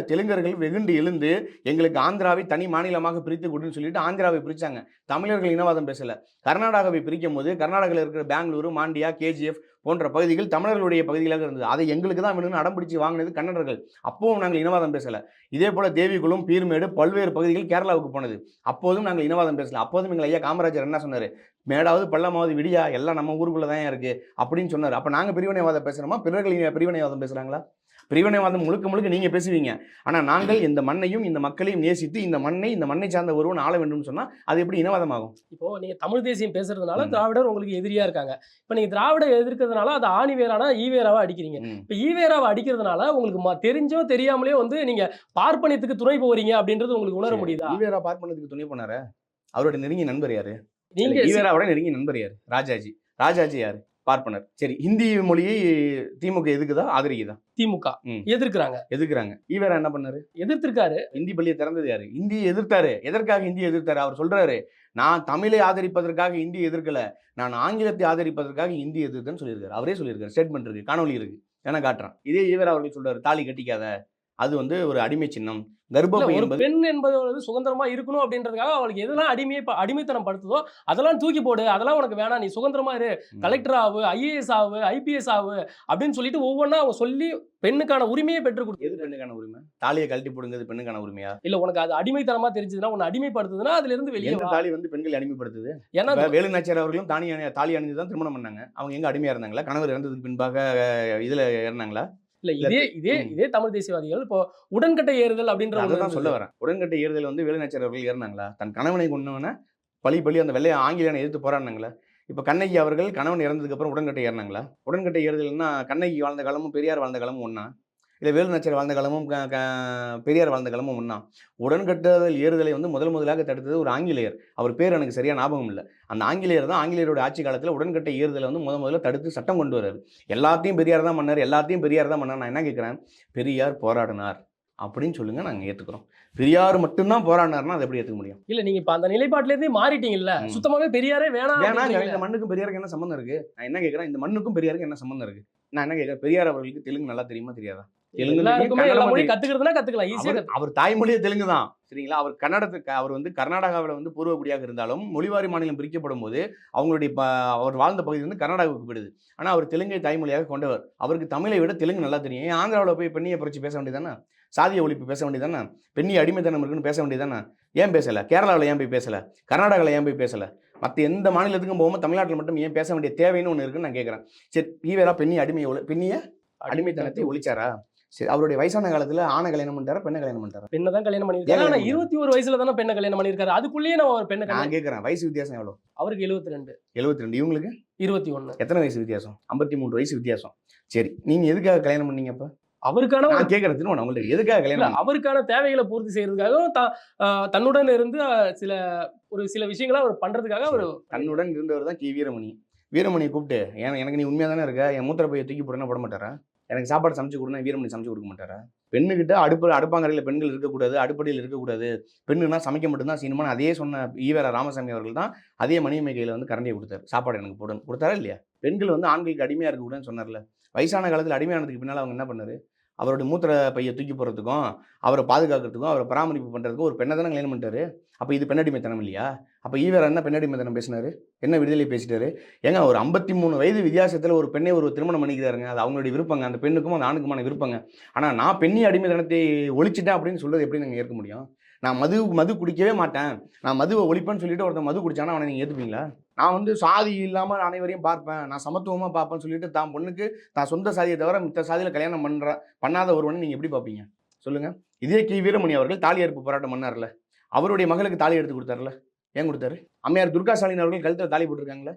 தெலுங்கர்கள் வெகுண்டு எழுந்து எங்களுக்கு ஆந்திராவை தனி மாநிலமாக பிரித்து கொடுன்னு சொல்லிட்டு ஆந்திராவை பிரிச்சாங்க. தமிழர்கள் இனவாதம் பேசல. கர்நாடகாவை பிரிக்கும் போது கர்நாடகாவில் இருக்கிற பெங்களூரு, மாண்டியா, கேஜிஎஃப் போன்ற பகுதிகள் தமிழர்களுடைய பகுதிகளாக இருந்தது. அதை எங்களுக்கு தான் வேணும்னு அடம்பிடிச்சு வாங்கினது கன்னடர்கள். அப்பவும் நாங்கள் இனவாதம் பேசல. இதே போல தேவிகுளம், பீர்மேடு, பல்வேறு பகுதிகள் கேரளாவுக்கு போனது. அப்போதும் நாங்கள் இனவாதம் பேசல. அப்போதும் எங்கள் ஐயா காமராஜர் என்ன சொன்னாரு? மேடாவது பள்ளமாவது விடியா, எல்லாம் நம்ம ஊருக்குள்ள தான் இருக்கு அப்படின்னு சொன்னாரு. அப்ப நாங்க பிரிவினைவாதம் பேசுறோமா? பிறர்கள் பிரிவினைவாதம் பேசுறாங்களா? பிரிவினைவாதம் முழுக்க நீங்க பேசுவீங்க. ஆனா நாங்கள் இந்த மண்ணையும் இந்த மக்களையும் நேசித்து இந்த மண்ணை சார்ந்த ஒருவன் ஆள வேண்டும் சொன்னா அது எப்படி இனவாதம் ஆகும்? இப்போ நீங்க தமிழ் தேசியம் பேசுறதுனால திராவிடர் உங்களுக்கு எதிரியா இருக்காங்க. இப்ப நீங்க திராவிட எதிர்க்கிறதுனால அது ஆணி வேறானா ஈவேராவா அடிக்கிறீங்க. இப்ப ஈவேராவை அடிக்கிறதுனால உங்களுக்கு தெரிஞ்சோ தெரியாமலே வந்து நீங்க பார்ப்பனியத்துக்கு துணை போறீங்க அப்படின்றது உங்களுக்கு உணர முடியுதா? ஈவேரா பார்ப்பனியத்துக்கு துணை போனாரு. அவரோட நெருங்கிய நண்பர் யாரு? நீங்க ஈவேராவோட நெருங்கிய நண்பர் யாரு? ராஜாஜி யாரு? பார்ப்பனர். சரி, ஹிந்தி மொழியை திமுக எதுக்குதா ஆதரிக்குதா? திமுக எதிர்க்கிறாங்க. ஈவேரா என்ன பண்ணாரு? எதிர்த்திருக்காரு. ஹிந்தி பள்ளியை திறந்தது யாரு? இந்தியை எதிர்த்தாரு. எதற்காக இந்தியை எதிர்த்தாரு? அவர் சொல்றாரு, நான் தமிழை ஆதரிப்பதற்காக இந்தியை எதிர்க்கல, நான் ஆங்கிலத்தை ஆதரிப்பதற்காக இந்தி எதிர்த்தேன்னு சொல்லியிருக்காரு. அவரே சொல்லியிருக்காரு. ஸ்டேட்மெண்ட் இருக்கு, காணொலி இருக்கு. வேணா காட்டுறான். இதே ஈவேரா அவர்கள் சொல்றாரு, தாலி கட்டிக்காத, அது வந்து ஒரு அடிமை சின்னம். கர்ப்பப்பை ஒரு பெண் என்பது சுதந்திரமா இருக்கணும் அப்படின்றதுக்காக அவளுக்கு எதெல்லாம் அடிமைத்தனம் படுத்துதோ அதெல்லாம் தூக்கி போடு, அதெல்லாம் உனக்கு வேணாம், நீ சுதந்திரமா இரு, கலெக்டர் ஆகு, ஐஏஎஸ் ஆகு, ஐபிஎஸ் ஆகு அப்படின்னு சொல்லிட்டு ஒவ்வொன்றா அவங்க சொல்லி பெண்ணுக்கான உரிமையை பெற்று கொடுத்து. எது பெண்ணுக்கான உரிமை? தாலியை கழட்டி போடுங்கிறது பெண்ணுக்கான உரிமையா? இல்ல, உனக்கு அது அடிமைத்தனமா தெரிஞ்சதுன்னா, உன்னை அடிமைப்படுத்துதுன்னா அதுல இருந்து வெளியே தாலி வந்து பெண்களை அடிமைப்படுத்துது. ஏன்னா வேலு நாச்சியார் அவர்களும் தாலி அணிந்து தான் திருமணம் பண்ணாங்க. அவங்க எங்க அடிமையா இருந்தாங்களா? கணவர் இறந்ததுக்கு பின்பாக இதுல இறந்தாங்களா? இல்ல, இதே தமிழ் தேசியவாதிகள் இப்போ உடன்கட்டை ஏறுதல் அப்படின்ற சொல்ல வரேன். உடன்கட்டை ஏறுதல் வந்து வேலு நாச்சியார் அவர்கள் ஏறினாங்களா? தன் கணவனை கொண்டவன பழி அந்த வெள்ளைய ஆங்கிலேயனை எதிர்த்து போராடினாங்களா? இப்ப கண்ணகி அவர்கள் கணவன் இறந்ததுக்கு அப்புறம் உடன்கட்டை ஏறினாங்களா? உடன்கட்டை ஏறுதல்னா கண்ணகி வாழ்ந்த காலமும் பெரியார் வாழ்ந்த காலமும் ஒண்ணா? இல்லை வேலு நாச்சியார் வாழ்ந்த காலமும் பெரியார் வாழ்ந்த காலமும் ஒன்றா? உடன்கட்டுதல் ஏறுதலை வந்து முதலாக தடுத்தது ஒரு ஆங்கிலேயர். அவர் பேர் எனக்கு சரியா ஞாபகம் இல்லை. அந்த ஆங்கிலேயர் தான் ஆங்கிலேயரோட ஆட்சி காலத்தில் உடன்கட்டை ஏறுதலை வந்து முதல்ல தடுத்து சட்டம் கொண்டு வர்றாரு. எல்லாத்தையும் பெரியார் தான் பண்ணார். நான் என்ன கேட்குறேன்? பெரியார் போராடினார் அப்படின்னு சொல்லுங்க, நாங்கள் ஏற்றுக்கிறோம். பெரியார் மட்டும்தான் போராடினார்னா அதை எப்படி ஏற்றுக்க முடியும்? இல்லை, நீங்க இப்போ அந்த நிலைப்பாட்டிலேருந்தே மாறிட்டீங்கல்ல. சுத்தமாவே பெரியாரே வேணாம். இந்த மண்ணுக்கும் பெரியாருக்கு என்ன சம்பந்தம் இருக்கு? நான் என்ன கேட்குறேன், இந்த மண்ணுக்கும் பெரியாருக்கு என்ன சம்பந்தம் இருக்கு? நான் என்ன கேட்குறேன், பெரியார் அவர்களுக்கு தெலுங்கு நல்லா தெரியுமா தெரியாதா? அவர் தாய்மொழியே தெலுங்கு தான், சரிங்களா? அவர் வந்து கர்நாடகாவில் வந்து பூர்வகுடியாக இருந்தாலும் மொழிவாரி மாநிலம் பிரிக்கப்படும் போது அவர் வாழ்ந்த பகுதி வந்து கர்நாடகாவுக்கு போயிடுது. ஆனா அவர் தெலுங்கை தாய்மொழியாக கொண்டவர். அவருக்கு தமிழை விட தெலுங்கு நல்லா தெரியும். ஏன் ஆந்திராவில் போய் பெண்ணியை புரட்சி பேச வேண்டியதானே? சாதிய ஒழிப்பு பேச வேண்டியதானே? பெண்ணி அடிமைத்தனம் இருக்குன்னு பேச வேண்டியதானே? ஏன் பேசல? கேரளாவில் ஏன் போய் பேசல? கர்நாடகாவில் ஏன் போய் பேசல? மற்ற எந்த மாநிலத்துக்கும் போகும்போது தமிழ்நாட்டில் மட்டும் ஏன் பேச வேண்டிய தேவைன்னு ஒன்று இருக்குன்னு நான் கேட்குறேன். சரி, ஈவேரா பெண்ணிய அடிமைத்தனத்தை ஒழிச்சாரா? சரி, அவருடைய வயசான காலத்துல ஆணை கல்யாணம் பண்ணிட்டாரா, பெண்ணை கல்யாணம் பண்ணிட்டாரா? பெண்ணை தான் கல்யாணம் பண்ணிருக்காரு. ஆனா 21 வயசுல தானே பெண்ணை கல்யாணம் பண்ணிருக்காரு. அதுக்குள்ளேயே நம்ம ஒரு பெண்ணை நான் கேட்கறேன், வயசு வித்தியாசம் எவ்வளவு? அவருக்கு 72. இவங்களுக்கு 21. எத்தனை வயசு வித்தியாசம்? 53 வயசு வித்தியாசம். சரி, நீங்க எதுக்காக கல்யாணம் பண்ணீங்க? அப்ப அவருக்கான நான் கேட்கறேன், திரும்ப உங்களுக்கு எதுக்காக கல்யாணம்? அவருக்கான தேவைகளை பூர்த்தி செய்யறதுக்காகவும் தன்னுடன் இருந்து சில விஷயங்களை அவர் பண்றதுக்காக அவர் தன்னுடன் இருந்தவர் தான் வீரமணியை கூப்பிட்டு, எனக்கு நீ உண்மையா தானே இருக்க, என் மூத்திர பையை தூக்கி போடுனா போட மாட்டாரா? எனக்கு சாப்பாடு சமைச்சு கொடுனா வீரமணி சமைச்சு கொடுக்க மாட்டாரா? பெண்ணுகிட்ட அடுப்பாங்கரையில் பெண்கள் இருக்கக்கூடாது, அடுப்படியில் இருக்கக்கூடாது, பெண்ணுனா சமைக்க மட்டும்தான் செய்யணுமான்னு அதே சொன்ன ஈவேரா ராமசாமி அவர்கள் தான் அதே மணியம்மை கையில் வந்து கரண்டியை கொடுத்தாரு. சாப்பாடு எனக்கு போடணும் கொடுத்தாரா இல்லையா? பெண்கள் வந்து ஆண்களுக்கு அடிமையாக இருக்கக்கூடாதுன்னு சொன்னார்ல. வயசான காலத்தில் அடிமையானதுக்கு பின்னால் அவங்க என்ன பண்ணாரு? அவருடைய மூத்திர பையை தூக்கி போடுறதுக்கும் அவரை பாதுகாக்கிறதுக்கும் அவரை பராமரிப்பு பண்ணுறதுக்கும் ஒரு பெண்ணை தானே கல்யாணம் பண்ணிட்டாரு. அப்போ இது பெண்ணடிமைத்தனம் இல்லையா? அப்போ ஈவேரா என்ன பெண்ணடிமைத்தனம் பேசினாரு? என்ன விடுதலை பேசிட்டாரு? ஏங்க, ஒரு 53 வயது வித்தியாசத்தில் ஒரு பெண்ணை ஒரு திருமணம் பண்ணிக்கிறாருங்க. அது அவங்களுடைய விருப்பங்க, அந்த பெண்ணுக்கும் அந்த ஆணுக்குமான விருப்பங்க. ஆனால் நான் பெண்ணி அடிமைத்தனத்தை ஒழிச்சிட்டேன் அப்படின்னு சொல்றது எப்படி நீங்கள் ஏற்க முடியும்? நான் மது குடிக்கவே மாட்டேன், நான் மதுவை ஒழிப்பேன்னு சொல்லிட்டு ஒருத்தன் மது குடிச்சானா அவனை நீங்கள் ஏற்றுப்பீங்களா? நான் வந்து சாதி இல்லாமல் அனைவரையும் பார்ப்பேன், நான் சமத்துவமாக பார்ப்பேன்னு சொல்லிட்டு தான் பொண்ணுக்கு தான் சொந்த சாதியை தவிர மித்த சாதியில் கல்யாணம் பண்ணாத ஒருவனை நீங்கள் எப்படி பார்ப்பீங்க? சொல்லுங்க. இதே கி. வீரமணி அவர்கள் தாலி அறுப்பு போராட்டம் பண்ணார்ல, அவருடைய மகளுக்கு தாலி எடுத்து கொடுத்தாருல, ஏன் கொடுத்தாரு? அம்மையார் துர்கா ஸ்டாலின் அவர்கள் கழுத்துல தாலி போட்டிருக்காங்கல்ல.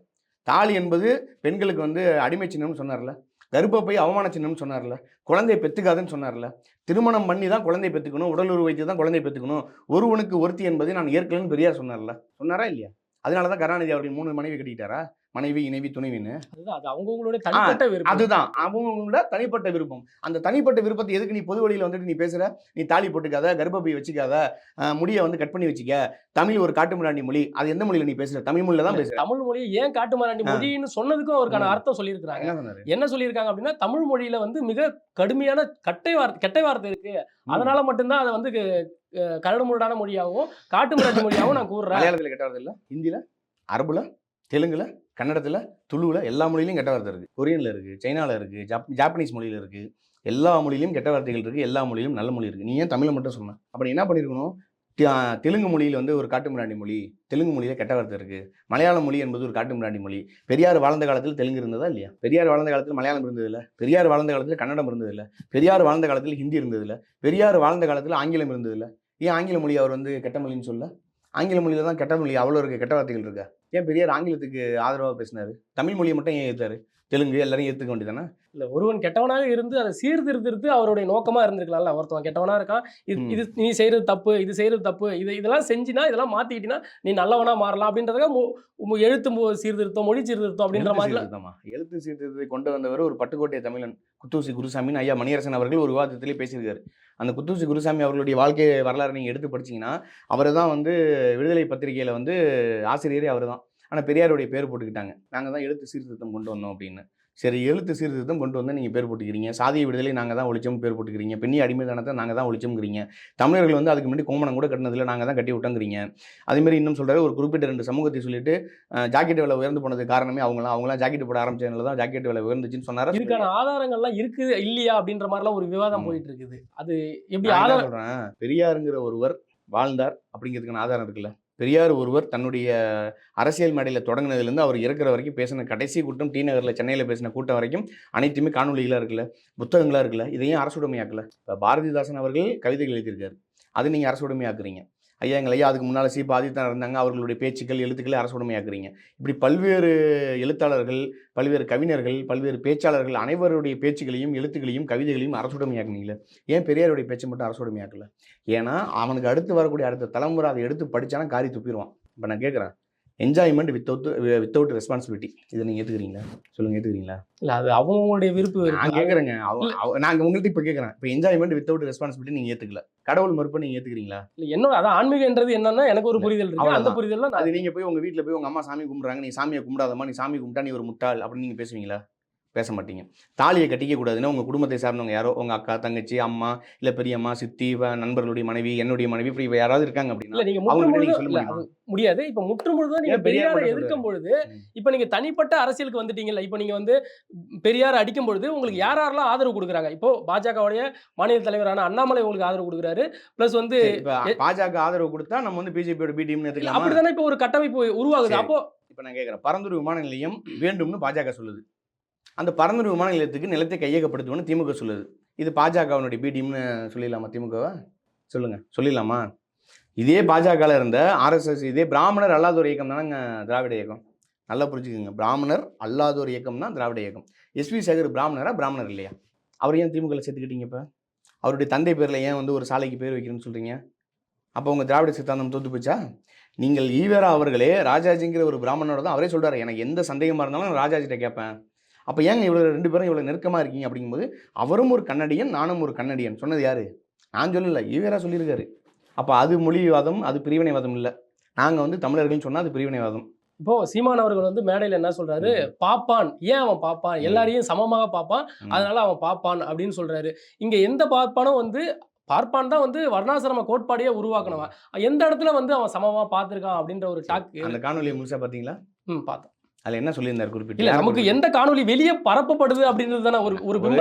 தாலி என்பது பெண்களுக்கு வந்து அடிமை சின்னம்னு சொன்னார்ல, கர்ப்பப்பை அவமான சின்னம்னு சொன்னார்ல, குழந்தை பெத்துக்காதுன்னு சொன்னார்ல, திருமணம் பண்ணி தான் குழந்தை பெத்துக்கணும், உடலுறவு வைத்து தான் குழந்தை பெத்துக்கணும், ஒருவனுக்கு ஒருத்தி என்பதை நான் ஏற்கனவே பெரியார் சொன்னார்ல, சொன்னாரா இல்லையா? அதனால தான் கருணாநிதி அவர்கள் 3 மனைவி கட்டிக்கிட்டாரா? மனைவி, இணைவி, துணைவின்னு. அதுதான் அது அவங்கவங்களுடைய தனிப்பட்ட விருப்பம். அதுதான் அவங்களோட தனிப்பட்ட விருப்பம். அந்த தனிப்பட்ட விருப்பத்தை எதுக்கு நீ பொது வழியில வந்துட்டு நீ பேசுற? நீ தாலி போட்டுக்காத, கர்ப்பப்பை வச்சுக்காத, முடிய வந்து கட் பண்ணி வச்சுக்க. தமிழ் ஒரு காட்டுமிராண்டி மொழி. அது எந்த மொழியில நீ பேசுற? தமிழ் மொழியில தான் பேசுற. தமிழ் மொழியை ஏன் காட்டுமிராண்டி மொழின்னு சொன்னதுக்கும் அவருக்கான அர்த்தம் சொல்லியிருக்கிறாங்க. என்ன சொன்னாரு? என்ன சொல்லியிருக்காங்க அப்படின்னா, தமிழ் மொழியில வந்து மிக கடுமையான கெட்ட வார்த்தை இருக்கு. அதனால மட்டும்தான் அதை வந்து கரடுமுரடான மொழியாகவும் காட்டுமிராண்டி மொழியாகவும் நான் கூறுறேன். மலையாளத்துல கெட்ட வார்த்தை இல்ல, ஹிந்தில, அரபுல, தெலுங்குல, கன்னடத்துல, துளுவுல எல்லா மொழியிலும் கெட்ட வார்த்தை இருக்கு. கொரியன்ல இருக்கு, சைனால இருக்கு, ஜாப்பனீஸ் மொழியில இருக்கு. எல்லா மொழியிலும் கெட்ட வார்த்தைகள் இருக்கு, எல்லா மொழியிலும் நல்ல மொழி இருக்கு. நீ ஏன் தமிழை மட்டும் சொன்ன? அப்ப நீ என்ன பண்ணிருக்கணும்? தெலுங்கு மொழியில் வந்து ஒரு காட்டுமிராண்டி மொழி, தெலுங்கு மொழியில கெட்ட வார்த்தை இருக்கு. மலையாள மொழி என்பது ஒரு காட்டுமிராண்டி மொழி. பெரியார் வாழ்ந்த காலத்தில் தெலுங்கு இருந்ததா இல்லையா? பெரியார் வாழ்ந்த காலத்தில் மலையாளம் இருந்ததில்ல, பெரியார் வாழ்ந்த காலத்தில் கன்னடம் இருந்ததில்ல, பெரியார் வாழ்ந்த காலத்தில் ஹிந்தி இருந்ததில்ல, பெரியார் வாழ்ந்த காலத்தில் ஆங்கிலம் இருந்ததில்ல. ஏன் ஆங்கில மொழி அவர் வந்து கெட்ட மொழின்னு சொல்ல? ஆங்கில மொழியில தான் கெட்ட மொழி அவ்வளோ இருக்கு, கெட்ட வார்த்தைகள் இருக்கா? ஏன் பெரியார் ஆங்கிலத்துக்கு ஆதரவாக பேசினாரு? தமிழ் மொழியை மட்டும் ஏன் ஏற்றாரு? தெலுங்கு எல்லாரையும் ஏற்றுக்க வேண்டியதானே? இல்ல ஒருவன் கெட்டவனாக இருந்து அதை சீர்திருத்திருத்து அவருடைய நோக்கமா இருந்திருக்கலாம்ல. ஒருத்தவன் கெட்டவனா இருக்கான், இது நீ செய்யறது தப்பு, இது செய்யறது தப்பு, இதெல்லாம் செஞ்சினா இதெல்லாம் மாத்திக்கிட்டீங்கன்னா நீ நல்லவனா மாறலாம் அப்படின்றதுக்காக எழுத்து சீர்திருத்தம், மொழி சீர்திருத்தம் அப்படின்ற மாதிரி. எழுத்து சீர்திருத்தத்தை கொண்டு வந்தவர் ஒரு பட்டுக்கோட்டை தமிழன் குத்தூசி குருசாமின்னு ஐயா மணியரசன் அவர்கள் ஒரு விவாதத்திலே பேசியிருக்காரு. அந்த குத்தூசி குருசாமி அவர்களுடைய வாழ்க்கை வரலாறு நீங்கள் எடுத்து படிச்சீங்கன்னா அவர் தான் வந்து விடுதலை பத்திரிகையில் வந்து ஆசிரியரே அவர் தான். ஆனால் பெரியாருடைய பேர் போட்டுக்கிட்டாங்க, நாங்கள் தான் எழுத்து சீர்திருத்தம் கொண்டு வந்தோம் அப்படின்னு. சரி, எழுத்து சீர்திருத்தம் கொண்டு வந்து நீங்கள் பேர் போட்டுக்கிறீங்க, சாதிய விடுதலை நாங்கள் தான் ஒழிச்சோம் பேர் போட்டுக்கிறீங்க, பெண்ணி அடிமைதானத்தை நாங்கள் தான் ஒழிச்சோங்கிறீங்க, தமிழர்கள் வந்து அதுக்கு முன்னாடி கோமணம் கூட கட்டினதில்லை நாங்கள் தான் கட்டி விட்டோங்கிறீங்க. அதேமாதிரி இன்னும் சொல்கிறாரு, ஒரு குறிப்பிட்ட 2 சமூகத்தை சொல்லிட்டு ஜாக்கெட் விலை உயர்ந்து போனது காரணமே அவங்களாம் ஜாக்கெட் போட ஆரம்பிச்சதுனால தான் ஜாக்கெட் விலை உயர்ந்துச்சுன்னு சொன்னார். இதுக்கான ஆதாரங்கள்லாம் இருக்குது இல்லையா அப்படின்ற மாதிரிலாம் ஒரு விவாதம் போயிட்டு இருக்குது. அது எப்படி ஆதாரம் சொல்கிறேன்? பெரியாருங்கிற ஒருவர் வாழ்ந்தார் அப்படிங்கிறதுக்கான ஆதாரம் இருக்குல்ல. பெரியார் ஒருவர் தன்னுடைய அரசியல் மேடையில் தொடங்கினதுலேருந்து அவர் இறக்குற வரைக்கும் பேசின கடைசி கூட்டம் டி நகரில் சென்னையில் பேசின கூட்டம் வரைக்கும் அனைத்துமே காணொலிகளாக இருக்குல்ல, புத்தகங்களாக இருக்குல்ல. இதையும் அரசுடைமையாக்கல. இப்போ பாரதிதாசன் அவர்கள் கவிதைகள் எழுதியிருக்காரு, அது நீங்கள் அரசுடைமையாக்குறீங்க. ஐயா எங்கள் ஐயா அதுக்கு முன்னால் சீபா ஆதித்யநாத் இருந்தாங்க, அவர்களுடைய பேச்சுக்கள் எழுத்துக்களை அரசுடைமையாக்குறீங்க. இப்படி பல்வேறு எழுத்தாளர்கள், பல்வேறு கவிஞர்கள், பல்வேறு பேச்சாளர்கள் அனைவருடைய பேச்சுகளையும் எழுத்துக்களையும் கவிதைகளையும் அரசுடைமையாக்குனீங்களே, ஏன் பெரியாருடைய பேச்சை மட்டும் அரசுடைமையாக்கல? ஏன்னா அவனுக்கு அடுத்து வரக்கூடிய அடுத்த தலைமுறை அதை எடுத்து படித்தானா காரி துப்பிடுவான். இப்போ நான் கேட்குறேன், என்ஜாய்மெண்ட் வித்தவுட் ரெஸ்பான்சிபிலிட்டி, இதை நீங்கள் ஏற்றுக்கிறீங்களா? சொல்லுங்கள், ஏற்றுக்கிறீங்களா? இல்லை, அது அவங்களுடைய விருப்பம். நான் கேட்குறேங்க, நாங்கள் உங்கள்கிட்ட இப்போ கேட்குறேன், இப்போ என்ஜாய்மெண்ட் வித்தவுட் ரெஸ்பான்சிபிலிட்டி நீங்கள் ஏற்றுக்கல, கடவுள் மறுப்பை நீங்கள் ஏற்றுக்கிறீங்களா? இல்லை, என்னோட அதான் ஆன்மீகன்றது என்னன்னா எனக்கு ஒரு புரிதல் இருக்கு. அந்த புரிதல் அது நீங்கள் போய் உங்கள் வீட்டில் போய் உங்கள் அம்மா சாமி கும்பிட்றாங்க, நீ சாமியை கும்பிடாதம்மா, நீ சாமி கும்பிட்டா நீ ஒரு முட்டாள் அப்படின்னு நீங்கள் பேசுவீங்களா? பேச மாட்டீங்க. தாலியை கட்டிக்க கூடாதுன்னா உங்கள் குடும்பத்தை சார்ந்தவங்க யாரோ, உங்கள் அக்கா, தங்கச்சி, அம்மா, இல்லை பெரியம்மா, சித்தி, நண்பர்களுடைய மனைவி, என்னுடைய மனைவி, இப்படி யாராவது இருக்காங்க அப்படின்னா நீங்க சொல்ல முடியாது. இப்ப முற்றுமுழுதான் நீங்க பெரியாரை எதிர்க்கும் பொழுது, இப்ப நீங்க தனிப்பட்ட அரசியலுக்கு வந்துட்டீங்கல்ல. இப்ப நீங்க வந்து பெரியாரை அடிக்கும் பொழுது உங்களுக்கு யாரெல்லாம் ஆதரவு கொடுக்குறாங்க? இப்போ பாஜகவுடைய மாநில தலைவரான அண்ணாமலை உங்களுக்கு ஆதரவு கொடுக்குறாரு. பிளஸ் வந்து பாஜக ஆதரவு கொடுத்தா நம்ம வந்து பிஜேபியோட பி டீம்னு எடுத்துக்கலாம். அப்படிதானே இப்போ ஒரு கட்டமைப்பு உருவாகுது. அப்போ இப்ப நான் கேட்கிறேன், பரந்தூர் விமான நிலையம் வேண்டும்னு பாஜக சொல்லுது. அந்த பரந்தூர் விமான நிலையத்துக்கு நிலத்தை கையகப்படுத்துவோன்னு திமுக சொல்லுது. இது பாஜகவினுடைய பி டீம்னு சொல்லிடலாமா? திமுகவை சொல்லுங்க, சொல்லிடலாமா? இதே பாஜகவில் இருந்த ஆர்எஸ்எஸ், இதே பிராமணர் அல்லாதோர் இயக்கம் தானேங்க திராவிட இயக்கம். நல்லா புரிஞ்சுக்கோங்க, பிராமணர் அல்லாதோர் இயக்கம் தான் திராவிட இயக்கம். எஸ்வி சேகர் பிராமணரா? பிராமணர் இல்லையா? அவர் ஏன் திமுகவில் சேர்த்துக்கிட்டீங்க? இப்போ அவருடைய தந்தை பேரில் ஏன் வந்து ஒரு சாலைக்கு பேர் வைக்கிறேன்னு சொல்கிறீங்க? அப்போ உங்கள் திராவிட சித்தாந்தம் தோத்து போச்சா? நீங்கள் ஈவேரா அவர்களே ராஜாஜிங்கிற ஒரு பிராமணரோட தான் அவரே சொல்கிறார், எனக்கு எந்த சந்தேகமாக இருந்தாலும் நான் ராஜாஜிட்ட கேட்பேன். அப்போ ஏங்க இவ்வளோ 2 பேரும் இவ்வளோ நெருக்கமாக இருக்கீங்க? அப்படிங்கும்போது அவரும் ஒரு கன்னடியன், நானும் ஒரு கன்னடியன் சொன்னது யார்? நான் சொல்லலை, ஈவேரா சொல்லியிருக்காரு. அப்போ அது மொழிவாதம், அது பிரிவினைவாதம் இல்லை. நாங்கள் வந்து தமிழர்கள்னு சொன்னால் அது பிரிவினைவாதம். இப்போ சீமான் அவர்கள் வந்து மேடையில் என்ன சொல்றாரு? பாப்பான், ஏன் அவன் பாப்பான்? எல்லாரையும் சமமாக பாப்பான், அதனால அவன் பாப்பான் அப்படின்னு சொல்றாரு. இங்க எந்த பாப்பானும் வந்து பார்ப்பான் தான் வந்து வர்ணாசிரம கோட்பாடையே உருவாக்கணவன். எந்த இடத்துல வந்து அவன் சமமா பார்த்திருக்கான் அப்படின்ற ஒரு டாக்கு. அந்த காணொலியை முழுசா பார்த்தீங்களா? பார்த்தோம். அதில் என்ன சொல்லியிருந்தார் குறிப்பிட்டு? இல்லை, நமக்கு எந்த காணொலி வெளியே பரப்பப்படுது அப்படின்றது தானே